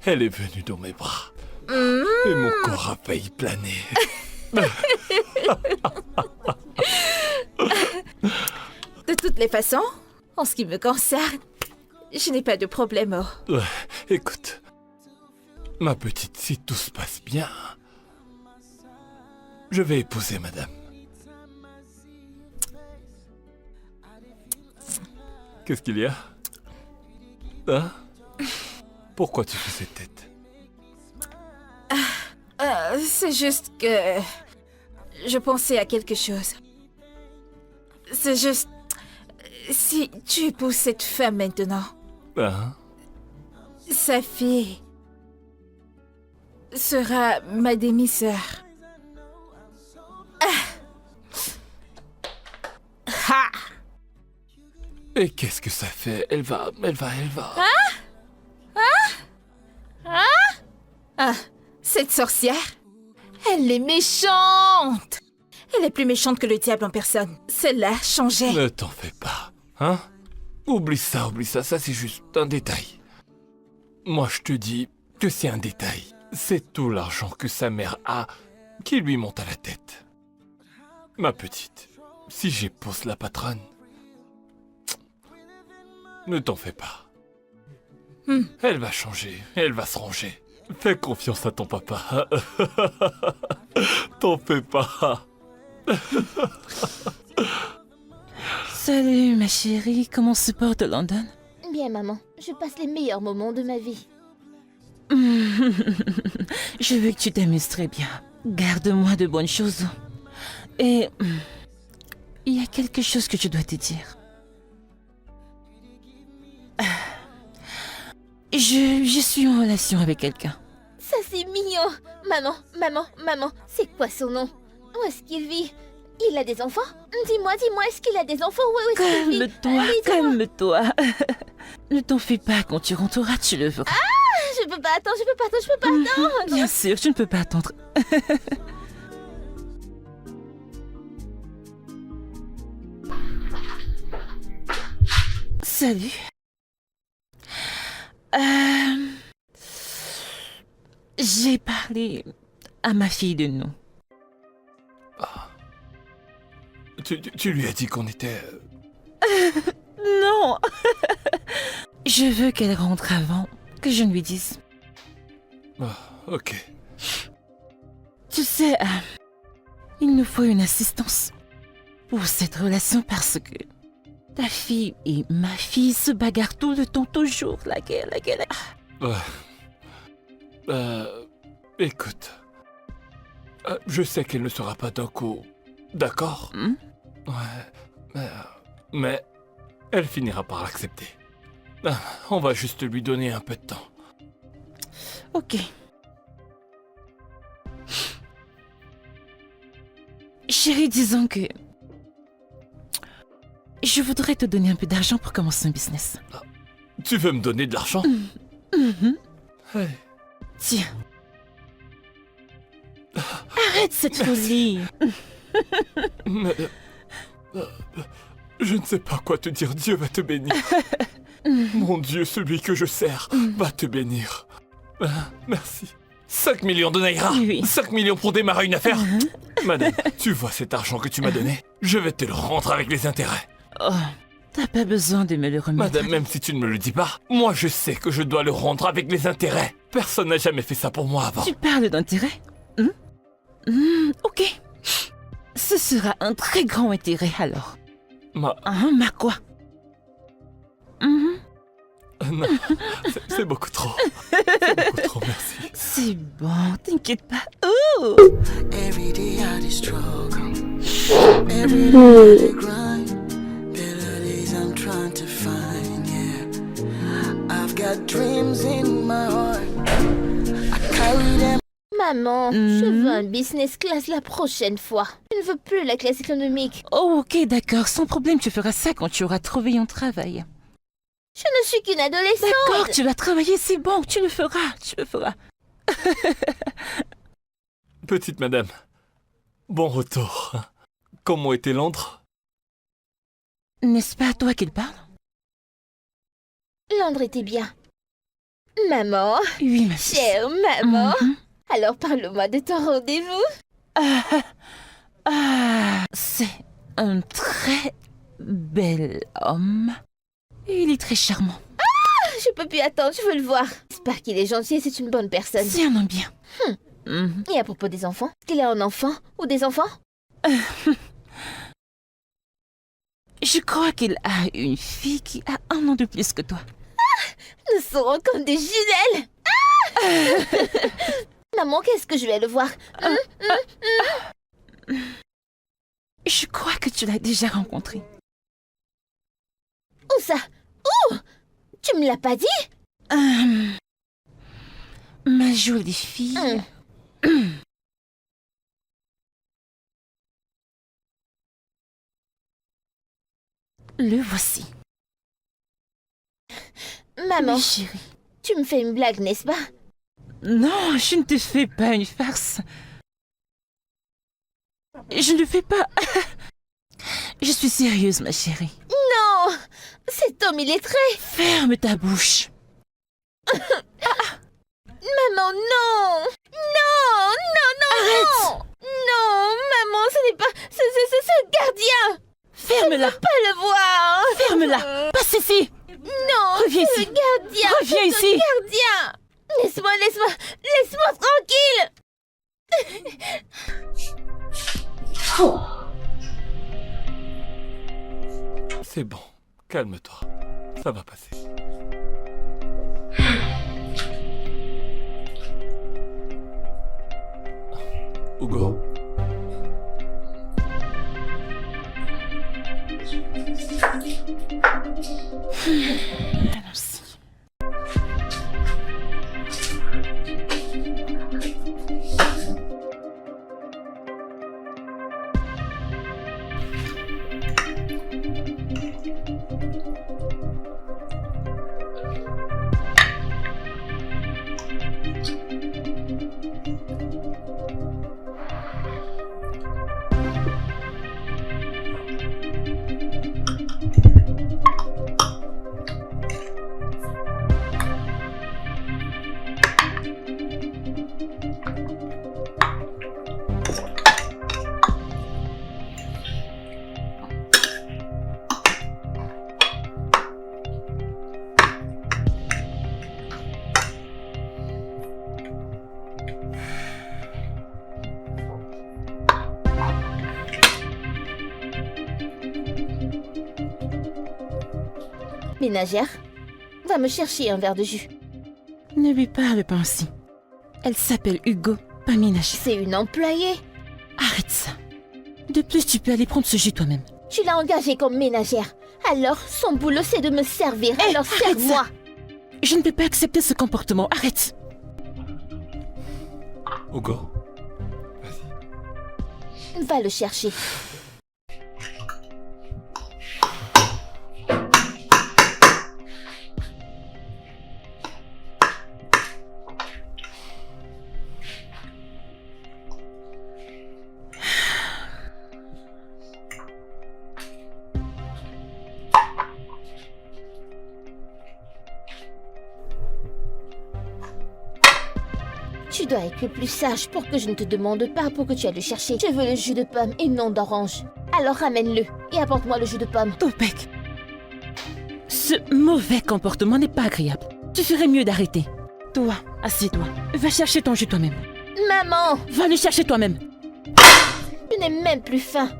elle est venue dans mes bras. Et mon corps a failli planer. De toutes les façons, en ce qui me concerne, je n'ai pas de problème. Ouais, écoute, ma petite, si tout se passe bien, je vais épouser madame. Qu'est-ce qu'il y a? Hein? Pourquoi tu fais cette tête? C'est juste que je pensais à quelque chose. C'est juste... Si tu épouses cette femme maintenant, Hein? sa fille sera ma demi-sœur. Ha! Et qu'est-ce que ça fait? Elle va... Ah, cette sorcière, elle est méchante. Elle est plus méchante que le diable en personne. Celle-là changeait. Ne t'en fais pas, hein? Oublie ça, ça c'est juste un détail. Moi je te dis que c'est un détail. C'est tout l'argent que sa mère a qui lui monte à la tête. Ma petite, si j'épouse la patronne, ne t'en fais pas. Elle va changer, elle va se ranger. Fais confiance à ton papa. T'en fais pas. Salut ma chérie, comment se porte London? Bien, maman, je passe les meilleurs moments de ma vie. Je veux que tu t'amuses très bien. Garde-moi de bonnes choses. Et il y a quelque chose que je dois te dire. Je suis en relation avec quelqu'un. Ça, c'est mignon. Maman, c'est quoi son nom? Où est-ce qu'il vit? Il a des enfants? Dis-moi, est-ce qu'il a des enfants? Oui, c'est une fille. Calme-toi, Allez, dis-moi. calme-toi. Ne t'en fais pas, quand tu rentreras, tu le verras. Je peux pas attendre, je peux pas attendre. Bien sûr, tu ne peux pas attendre. Salut. J'ai parlé à ma fille de nous. Tu lui as dit qu'on était... Non. Je veux qu'elle rentre avant que je ne lui dise. Ah, ok. Tu sais, il nous faut une assistance pour cette relation parce que ta fille et ma fille se bagarrent tout le temps, toujours. La guerre. Écoute. Je sais qu'elle ne sera pas d'un coup... D'accord. Ouais. Mais elle finira par l'accepter. On va juste lui donner un peu de temps. Ok. Chérie, disons que... Je voudrais te donner un peu d'argent pour commencer un business. Tu veux me donner de l'argent? Hey. Tiens. Arrête cette folie. Mais... je ne sais pas quoi te dire. Dieu va te bénir. Mon Dieu, celui que je sers va te bénir. Merci. 5 millions de naira. Oui. 5 millions pour démarrer une affaire. Madame, tu vois cet argent que tu m'as donné? Je vais te le rendre avec les intérêts. Oh, t'as pas besoin de me le remettre. Madame, même si tu ne me le dis pas, moi je sais que je dois le rendre avec les intérêts. Personne n'a jamais fait ça pour moi avant. Tu parles d'intérêt? Ok. Ce sera un très grand intérêt alors. Ma quoi? Non, c'est beaucoup trop. C'est beaucoup trop, merci. C'est bon, t'inquiète pas. Every day I just struggle. Every day I dey grind. Better days I'm trying to find, yeah. I've got dreams in my heart. I carry them. Maman, je veux un business class la prochaine fois. Je ne veux plus la classe économique. Oh, ok, d'accord, sans problème, tu feras ça quand tu auras trouvé un travail. Je ne suis qu'une adolescente. D'accord, tu vas travailler, c'est bon, tu le feras. Petite madame, bon retour. Comment était Londres? N'est-ce pas à toi qu'il parle? Londres était bien. Maman, Oui, ma fille. chère maman. Alors parle-moi de ton rendez-vous. C'est un très bel homme. Il est très charmant. Je peux plus attendre, je veux le voir. J'espère qu'il est gentil et c'est une bonne personne. C'est un homme bien. Et à propos des enfants, est-ce qu'il a un enfant ou des enfants? Je crois qu'il a une fille qui a 1 an de plus que toi. Nous serons comme des jumelles. Maman, qu'est-ce que je vais le voir? Je crois que tu l'as déjà rencontré. Où ça? Où? Tu me l'as pas dit? Ma jolie fille. Le voici. Maman, Oui, chérie. tu me fais une blague, n'est-ce pas? Non, je ne te fais pas une farce. Je ne le fais pas. Je suis sérieuse, ma chérie. Non! Cet homme, il est très... Ferme ta bouche. Maman, non! Non! Non, non, Arrête! non! Non, maman, ce n'est pas... ce gardien! Ferme-la. Pas le voir! Ferme-la. Passe ici. Non, Reviens c'est ici. le gardien! Reviens c'est ici. le gardien! Laisse-moi tranquille! C'est bon, calme-toi. Ça va passer. Hugo. Allons-y. ménagère. Va me chercher un verre de jus. Ne lui parle pas ainsi. Elle s'appelle Hugo, pas ménagère. C'est une employée. Arrête ça. De plus, tu peux aller prendre ce jus toi-même. Tu l'as engagée comme ménagère. Alors, son boulot, c'est de me servir. Hé, Alors, arrête serve-moi. Je ne peux pas accepter ce comportement. Arrête. Hugo, vas-y. Va le chercher. Tu dois être le plus sage pour que je ne te demande pas pour que tu ailles le chercher. Je veux le jus de pomme et non d'orange. Alors ramène-le et apporte-moi le jus de pomme. Topek. Ce mauvais comportement n'est pas agréable. Tu ferais mieux d'arrêter. Toi, assieds-toi. Va chercher ton jus toi-même. Maman, Va le chercher toi-même. je n'ai même plus faim.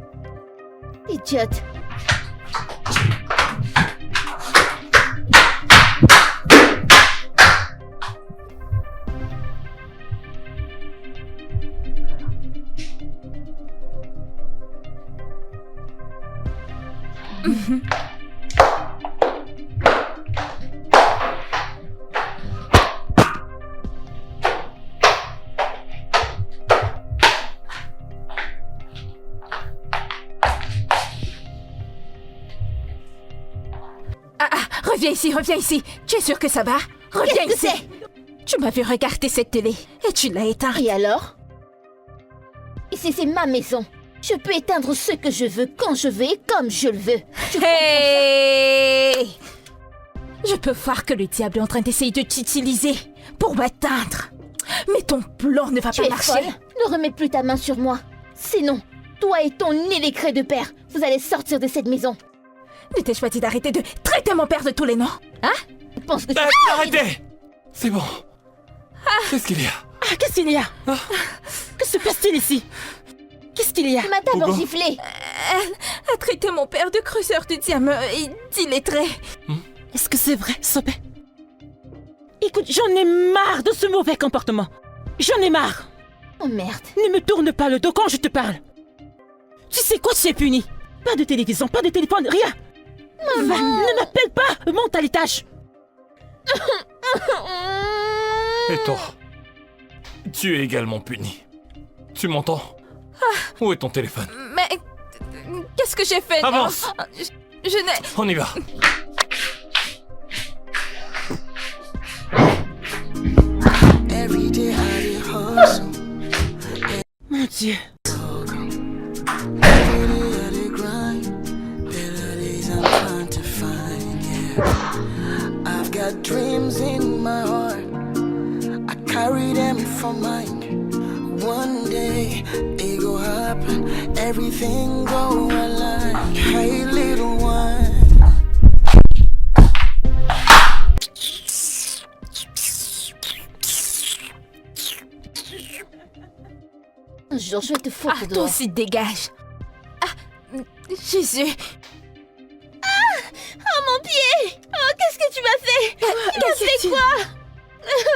Idiote. Reviens ici. Tu es sûr que ça va? Reviens Qu'est-ce que ici. Tu m'as vu regarder cette télé et tu l'as éteinte. Et alors? Ici, c'est ma maison. Je peux éteindre ce que je veux, quand je veux et comme je le veux. Hey! Je peux voir que le diable est en train d'essayer de t'utiliser pour m'atteindre. Mais ton plan ne va Tu pas es marcher. folle? Ne remets plus ta main sur moi. Sinon, toi et ton illégré de père, vous allez sortir de cette maison. Ne t'ai-je pas dit d'arrêter de traiter mon père de tous les noms? Hein? Je pense que tu... Arrêtez! C'est bon. Qu'est-ce qu'il y a? Ah, qu'est-ce qu'il y a? Que se passe-t-il ici? Qu'est-ce qu'il y a? Tu m'as d'abord Hugo. giflé. Elle a traité mon père de creuseur de diamants et d'illettré. Est-ce que c'est vrai, Sopé? Écoute, j'en ai marre de ce mauvais comportement. J'en ai marre. Oh merde. Ne me tourne pas le dos quand je te parle. Tu sais quoi, tu es puni. Pas de télévision, pas de téléphone, rien. Va, ne m'appelle pas. Monte à l'étage. Et toi? Tu es également puni. Tu m'entends? Où est ton téléphone? Mais qu'est-ce que j'ai fait? Avance. Non, je n'ai... On y va. Every day I did hustle. Mon Dieu. Every day I did grind. Better days I'm trying to find, yeah. I've got dreams in my heart. I carry them for mine. One day it go happen. Everything go alive. Hey little one. Un jour, je vais te foutre Ah, toi dehors. aussi, dégage. Ah, Jésus. Oh mon pied! Oh, qu'est-ce que tu m'as fait? Qu'est-ce que Quoi?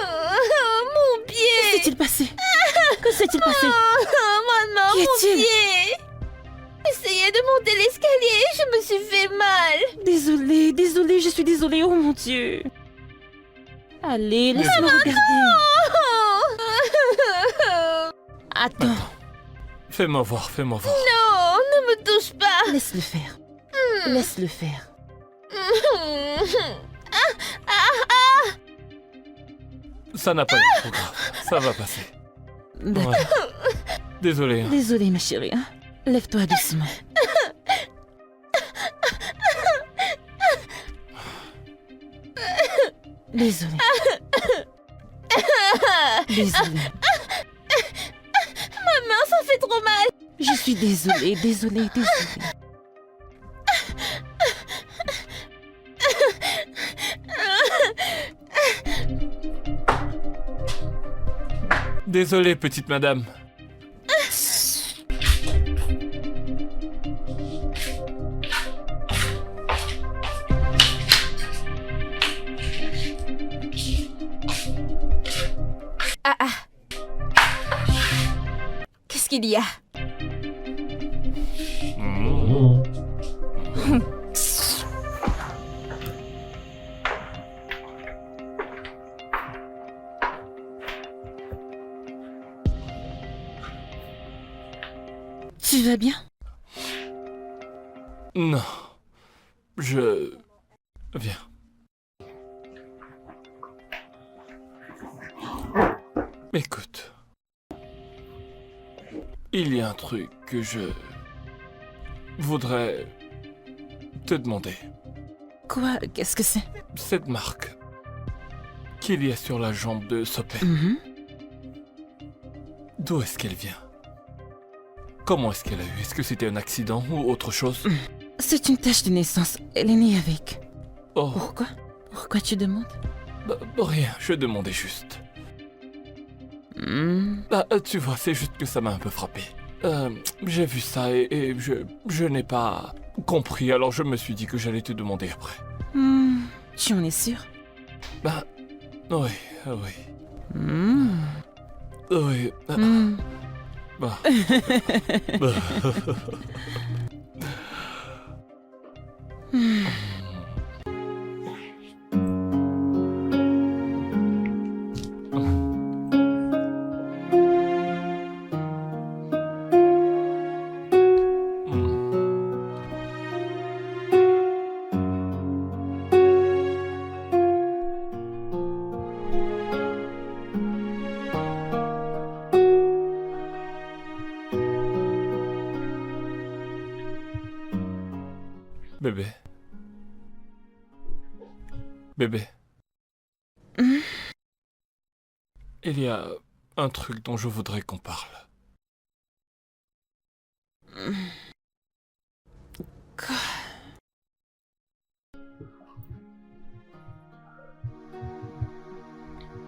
Oh, mon Que pied! s'est-il passé? Que s'est-il passé? Oh, maman, Qu'y mon a-t-il? pied! J'essayais de monter l'escalier, je me suis fait mal. Désolée, je suis désolée, oh mon Dieu. Allez, laisse-moi regarder. Attends, Fais-moi voir. Non, ne me touche pas. laisse-le faire. Laisse-le faire. Ça n'a pas l'air trop grave. Ça va passer. D'accord. Ouais. Désolé. hein. Désolée, ma chérie. hein. Lève-toi doucement. Désolée. Désolée. Maman, ça fait trop mal. Je suis désolée. Désolé, petite madame. Qu'est-ce qu'il y a? Tu vas bien? Non. Je... Viens. Écoute. Il y a un truc que je... voudrais... te demander. Quoi? Qu'est-ce que c'est? Cette marque qu'il y a sur la jambe de Sopet, Mhm. d'où est-ce qu'elle vient? Comment est-ce qu'elle a eu? Est-ce que c'était un accident ou autre chose? C'est une tache de naissance. Elle est née avec. Oh, Pourquoi? Pourquoi tu demandes? rien, je demandais juste. Hmm. Tu vois, c'est juste que ça m'a un peu frappé. J'ai vu ça et je n'ai pas compris, alors je me suis dit que j'allais te demander après. Tu en es sûr? Oui, oui, Hmm. oui. Hmm. Bah. Hmm. Bébé. Bébé. Hmm. Il y a un truc dont je voudrais qu'on parle. Quoi?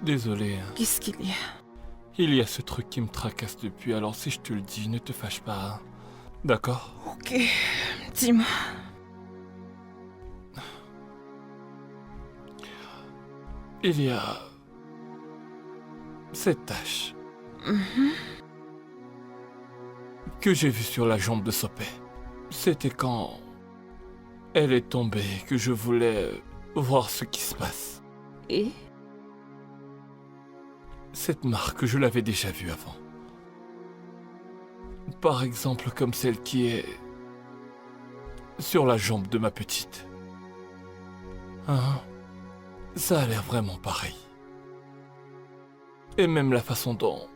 Désolé, hein. Qu'est-ce qu'il y a? Il y a ce truc qui me tracasse depuis, alors si je te le dis, ne te fâche pas. Hein. D'accord? Ok. Dis-moi. Il y a... cette tache Mhm. que j'ai vue sur la jambe de Sopet. C'était quand elle est tombée que je voulais voir ce qui se passe. Et? Cette marque, je l'avais déjà vue avant. Par exemple, comme celle qui est sur la jambe de ma petite. Hein? Ça a l'air vraiment pareil. Et même la façon dont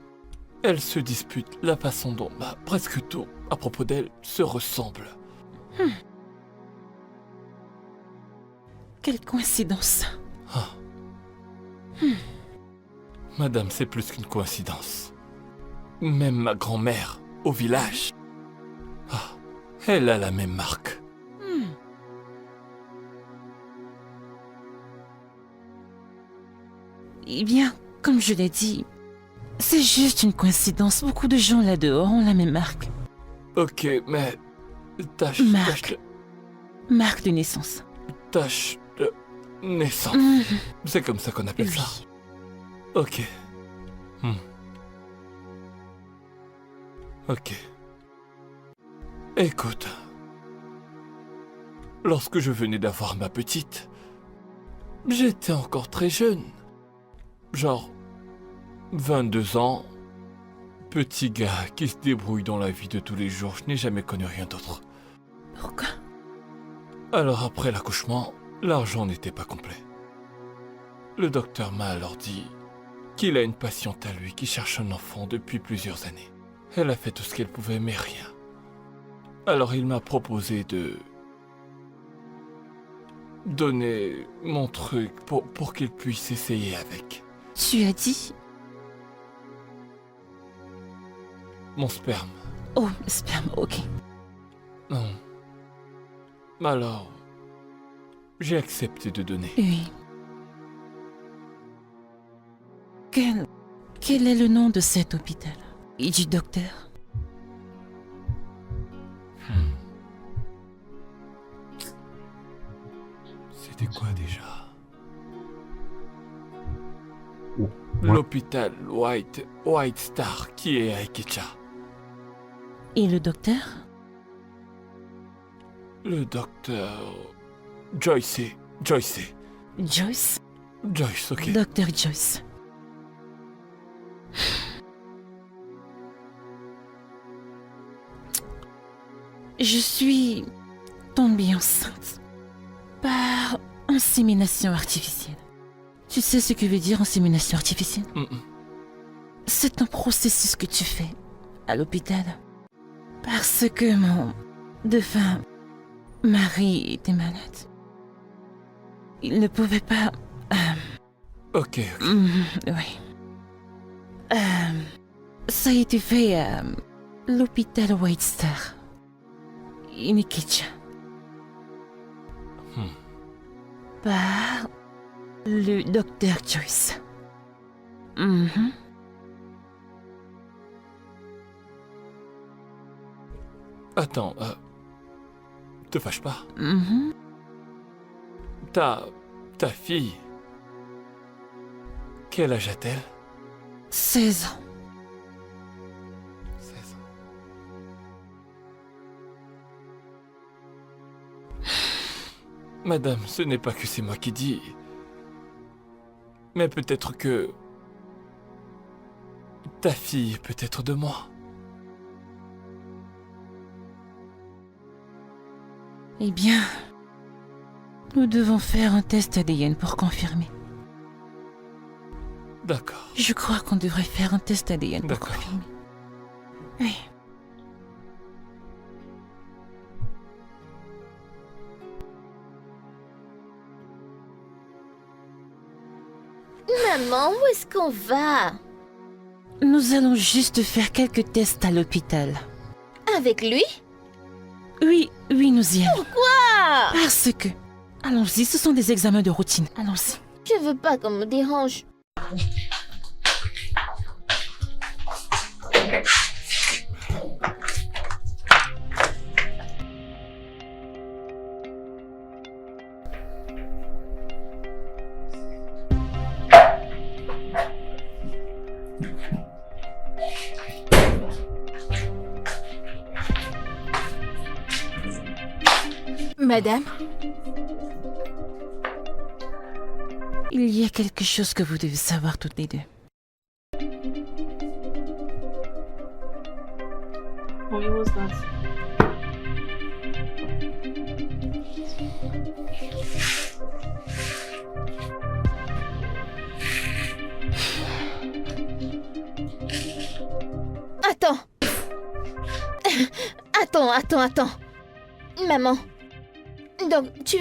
elle se dispute, la façon dont presque tout à propos d'elle se ressemble. Quelle coïncidence. Ah. Madame, c'est plus qu'une coïncidence. Même ma grand-mère, au village, elle a la même marque. Eh bien, comme je l'ai dit, c'est juste une coïncidence. Beaucoup de gens là-dehors ont la même marque. Ok, mais... Tache... Marque. Marque de naissance. Tache de naissance. Mhm. C'est comme ça qu'on appelle ça. Oui. Ok. Ok. Écoute. Lorsque je venais d'avoir ma petite, j'étais encore très jeune. Genre 22 ans, petit gars qui se débrouille dans la vie de tous les jours, je n'ai jamais connu rien d'autre. Pourquoi? Alors après l'accouchement, l'argent n'était pas complet. Le docteur m'a alors dit qu'il a une patiente à lui qui cherche un enfant depuis plusieurs années. Elle a fait tout ce qu'elle pouvait, mais rien. Alors il m'a proposé de donner mon truc pour qu'il puisse essayer avec. Tu as dit? Mon sperme. Oh, sperme, ok. Non. Alors, j'ai accepté de donner. Oui. Quel est le nom de cet hôpital? Et du docteur? C'était quoi déjà? L'hôpital White Star qui est à Ikecha. Et le docteur? Le docteur... Joyce, Joyce? ok. Docteur Joyce. Je suis tombée enceinte par insémination artificielle. Tu sais ce que veut dire insémination artificielle? C'est un processus que tu fais à l'hôpital. Parce que mon défunt mari était malade. Il ne pouvait pas... Ok. oui. Ça a été fait à l'hôpital White Star. Ikecha. Par le docteur Joyce. Attends, te fâche pas. Mhm. Ta fille... Quel âge a-t-elle? 16 ans. 16 ans. Madame, ce n'est pas que c'est moi qui dis... Mais peut-être que... Ta fille peut être de moi. Eh bien, nous devons faire un test ADN pour confirmer. D'accord. Je crois qu'on devrait faire un test ADN pour D'accord. confirmer. Oui. Maman, où est-ce qu'on va? Nous allons juste faire quelques tests à l'hôpital. Avec lui? Oui, nous y allons. Pourquoi? Parce que... Allons-y, ce sont des examens de routine. Allons-y. Je veux pas qu'on me dérange. Madame, Il y a quelque chose que vous devez savoir toutes les deux. What was that? Attends. Attends. Maman. Donc, tu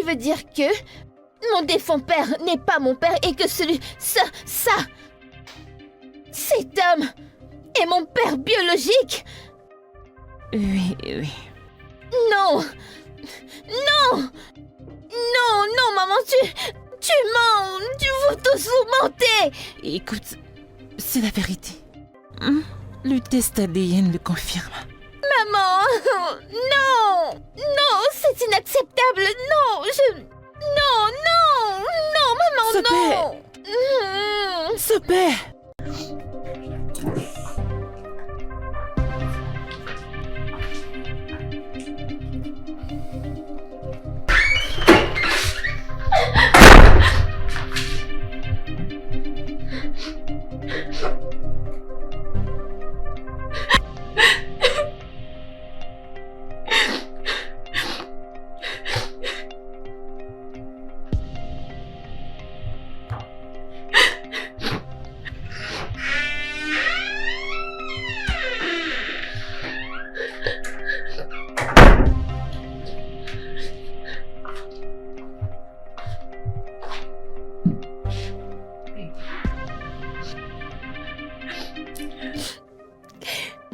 veux dire que mon défunt père n'est pas mon père et que cet homme est mon père biologique? Oui. Non, maman, tu mens, vous tous vous mentez. Écoute, c'est la vérité. Le test ADN le confirme. Maman, non, c'est inacceptable, non, maman, non. Super.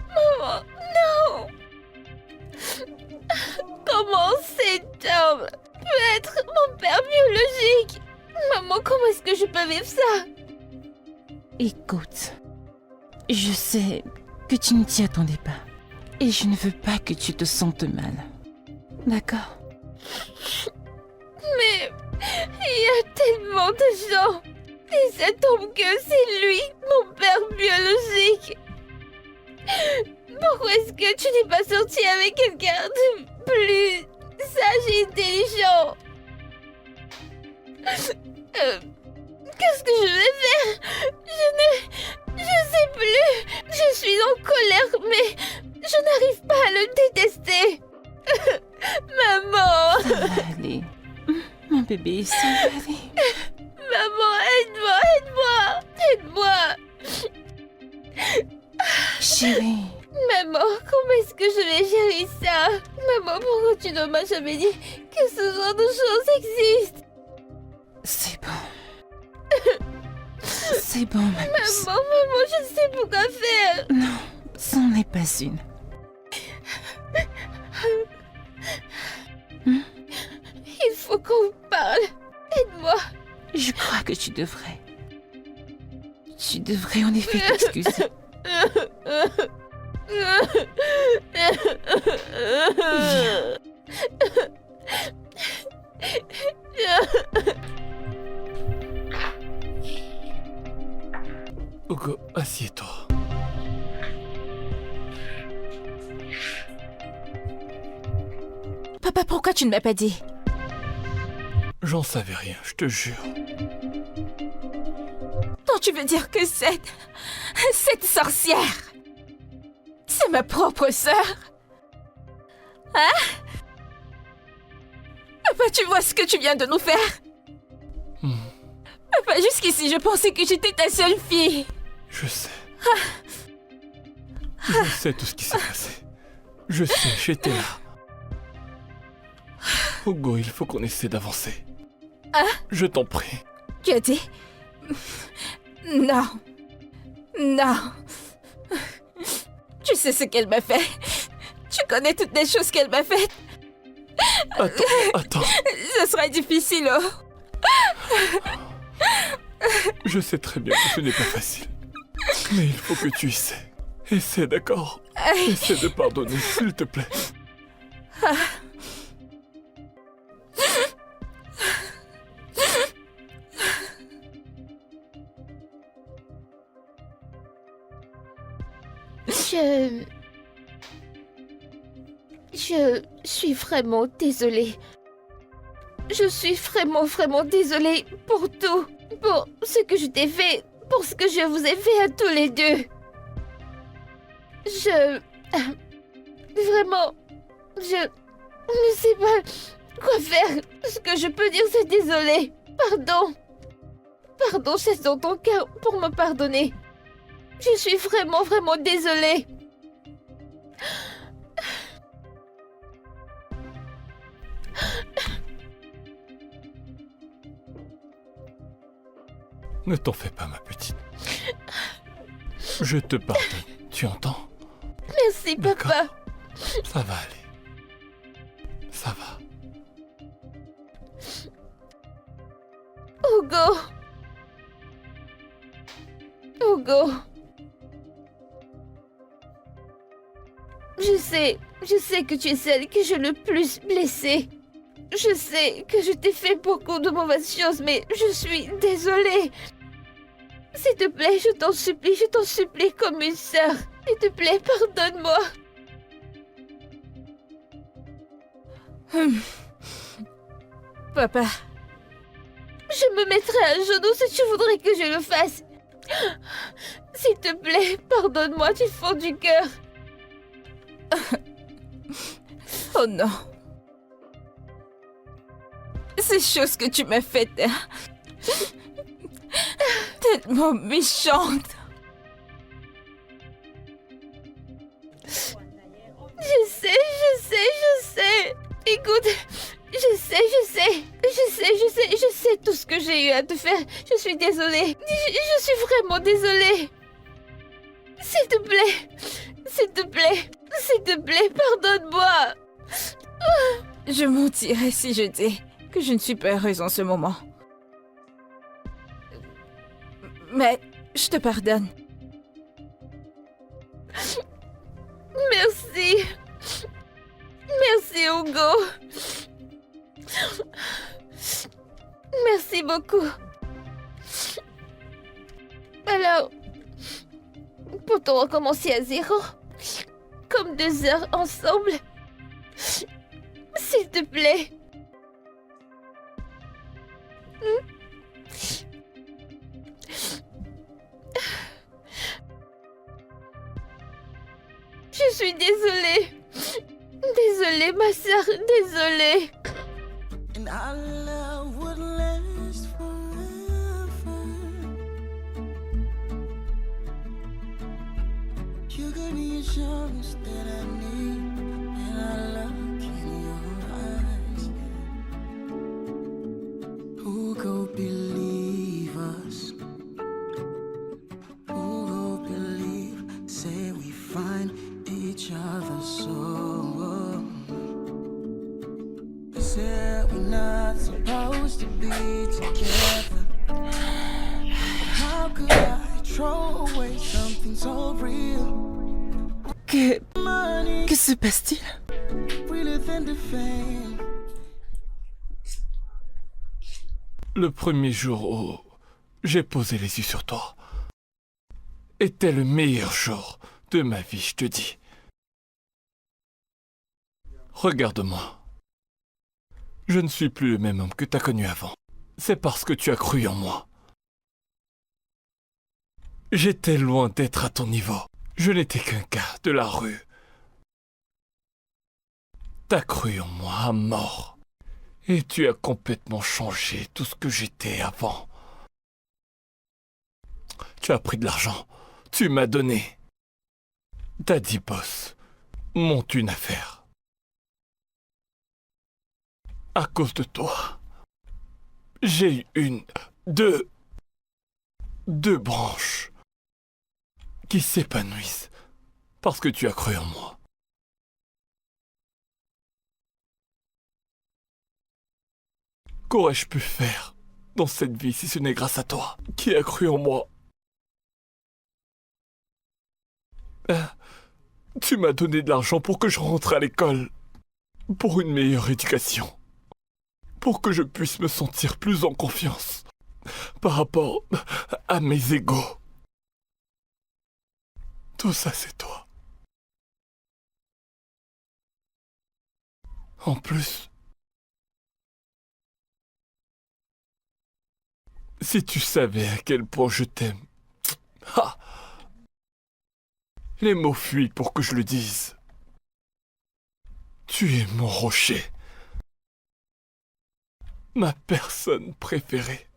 Maman, non. Comment cet homme peut être mon père biologique? Maman, comment est-ce que je peux vivre ça? Écoute, je sais que tu ne t'y attendais pas. Et je ne veux pas que tu te sentes mal. D'accord? Mais il y a tellement de gens Et ça tombe que c'est lui, mon père biologique. Pourquoi est-ce que tu n'es pas sorti avec quelqu'un de plus sage et intelligent? Qu'est-ce que je vais faire? Je sais plus. Je suis en colère, mais je n'arrive pas à le détester. Maman! Ça va aller. Mon bébé, ça va aller. Maman, aide-moi! Chérie, Maman, comment est-ce que je vais gérer ça? Maman, pourquoi tu ne m'as jamais dit que ce genre de choses existe? c'est bon. C'est bon, ma puce. Maman, je ne sais pas quoi faire. Non, c'en est pas une. Il faut qu'on parle. Aide-moi. Je crois que tu devrais. Tu devrais en effet t'excuser. Viens. Hugo, assieds-toi. Papa, pourquoi tu ne m'as pas dit? J'en savais rien, je te jure. Donc tu veux dire que cette sorcière, c'est ma propre sœur? Hein? Papa, tu vois ce que tu viens de nous faire? Papa, jusqu'ici, je pensais que j'étais ta seule fille. Je sais. Je sais tout ce qui s'est passé. Je sais, j'étais là. Hugo, il faut qu'on essaie d'avancer. Je t'en prie. Tu as dit? Non. Non. Tu sais ce qu'elle m'a fait. Tu connais toutes les choses qu'elle m'a faites. Attends. Ce sera difficile, oh. Je sais très bien que ce n'est pas facile. Mais il faut que tu essaies. Essaie, d'accord? Essaie de pardonner, s'il te plaît. Je suis vraiment désolée. Je suis vraiment désolée pour tout. Pour ce que je t'ai fait. Pour ce que je vous ai fait à tous les deux. Vraiment... Je ne sais pas quoi faire. Ce que je peux dire, c'est désolé. Pardon. Pardon, c'est dans ton cœur pour me pardonner. Je suis vraiment désolée. Ne t'en fais pas, ma petite. Je te pardonne, tu entends? Merci, papa. D'accord. Ça va aller. Ça va. Hugo. Hugo. Je sais que tu es celle que j'ai le plus blessée. Je sais que je t'ai fait beaucoup de mauvaises choses, mais je suis désolée. S'il te plaît, je t'en supplie comme une sœur. S'il te plaît, pardonne-moi. Papa. Je me mettrai à genoux si tu voudrais que je le fasse. S'il te plaît, pardonne-moi du fond du cœur. Oh non. Ces choses que tu m'as faites... tellement méchantes. Je sais. Écoute, je sais tout ce que j'ai eu à te faire. Je suis désolée. Je suis vraiment désolée. S'il te plaît, pardonne-moi. Je mentirais si je dis que je ne suis pas heureuse en ce moment. Mais je te pardonne. Merci. Merci, Hugo. Merci beaucoup. Alors, peut-on recommencer à zéro? Comme 2 heures ensemble? S'il te plaît. Je suis désolée. Désolée, ma sœur, désolée. And our love would last forever. You give me assurance that I need, and I look in your eyes. Who could believe us? Who could believe? Say we find each other so. They said we're not supposed to be together. How could I throw away something so real? Que Money, se passe-t-il? realer than the fame. Le premier jour où j'ai posé les yeux sur toi était le meilleur jour de ma vie, je te dis. Regarde-moi. Je ne suis plus le même homme que t'as connu avant. C'est parce que tu as cru en moi. J'étais loin d'être à ton niveau. Je n'étais qu'un gars de la rue. T'as cru en moi à mort. Et tu as complètement changé tout ce que j'étais avant. Tu as pris de l'argent. Tu m'as donné. T'as dit boss, monte une affaire. À cause de toi, j'ai eu deux branches qui s'épanouissent parce que tu as cru en moi. Qu'aurais-je pu faire dans cette vie si ce n'est grâce à toi qui as cru en moi? Tu m'as donné de l'argent pour que je rentre à l'école, pour une meilleure éducation, pour que je puisse me sentir plus en confiance par rapport à mes égaux. Tout ça, c'est toi. En plus, si tu savais à quel point je t'aime, ah, les mots fuient pour que je le dise. Tu es mon rocher. Ma personne préférée.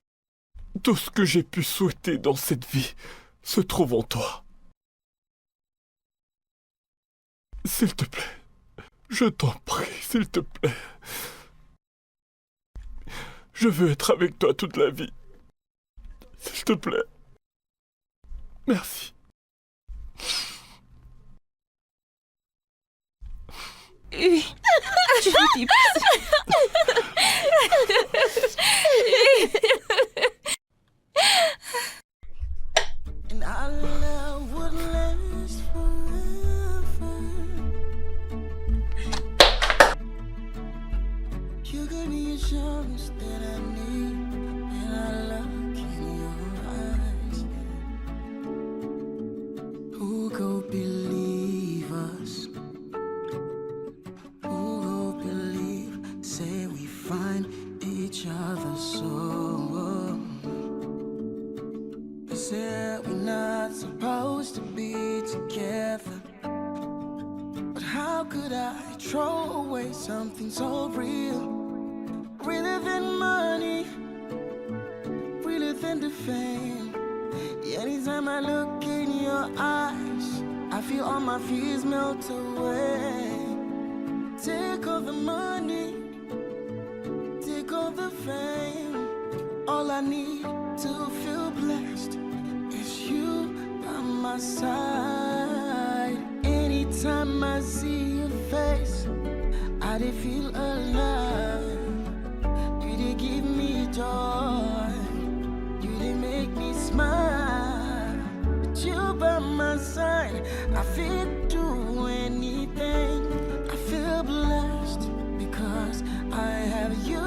Tout ce que j'ai pu souhaiter dans cette vie se trouve en toi. S'il te plaît, je t'en prie, s'il te plaît. Je veux être avec toi toute la vie. S'il te plaît. Merci. Oui, je vous dis. And our love would last forever. You give me assurance that I need, and I look in your eyes. Who could believe us? Who could believe? Say we find each other so. They said we're not supposed to be together. But how could I throw away something so real? Realer than money, realer than the fame. Anytime I look in your eyes, I feel all my fears melt away. Take all the money, take all the fame. All I need to feel blessed is you by my side. Anytime I see your face, I did feel alive. You did give me joy, you did make me smile. With you by my side, I feel do anything. I feel blessed because I have you.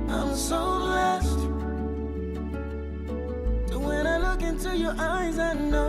I'm so blessed to look into your eyes, I know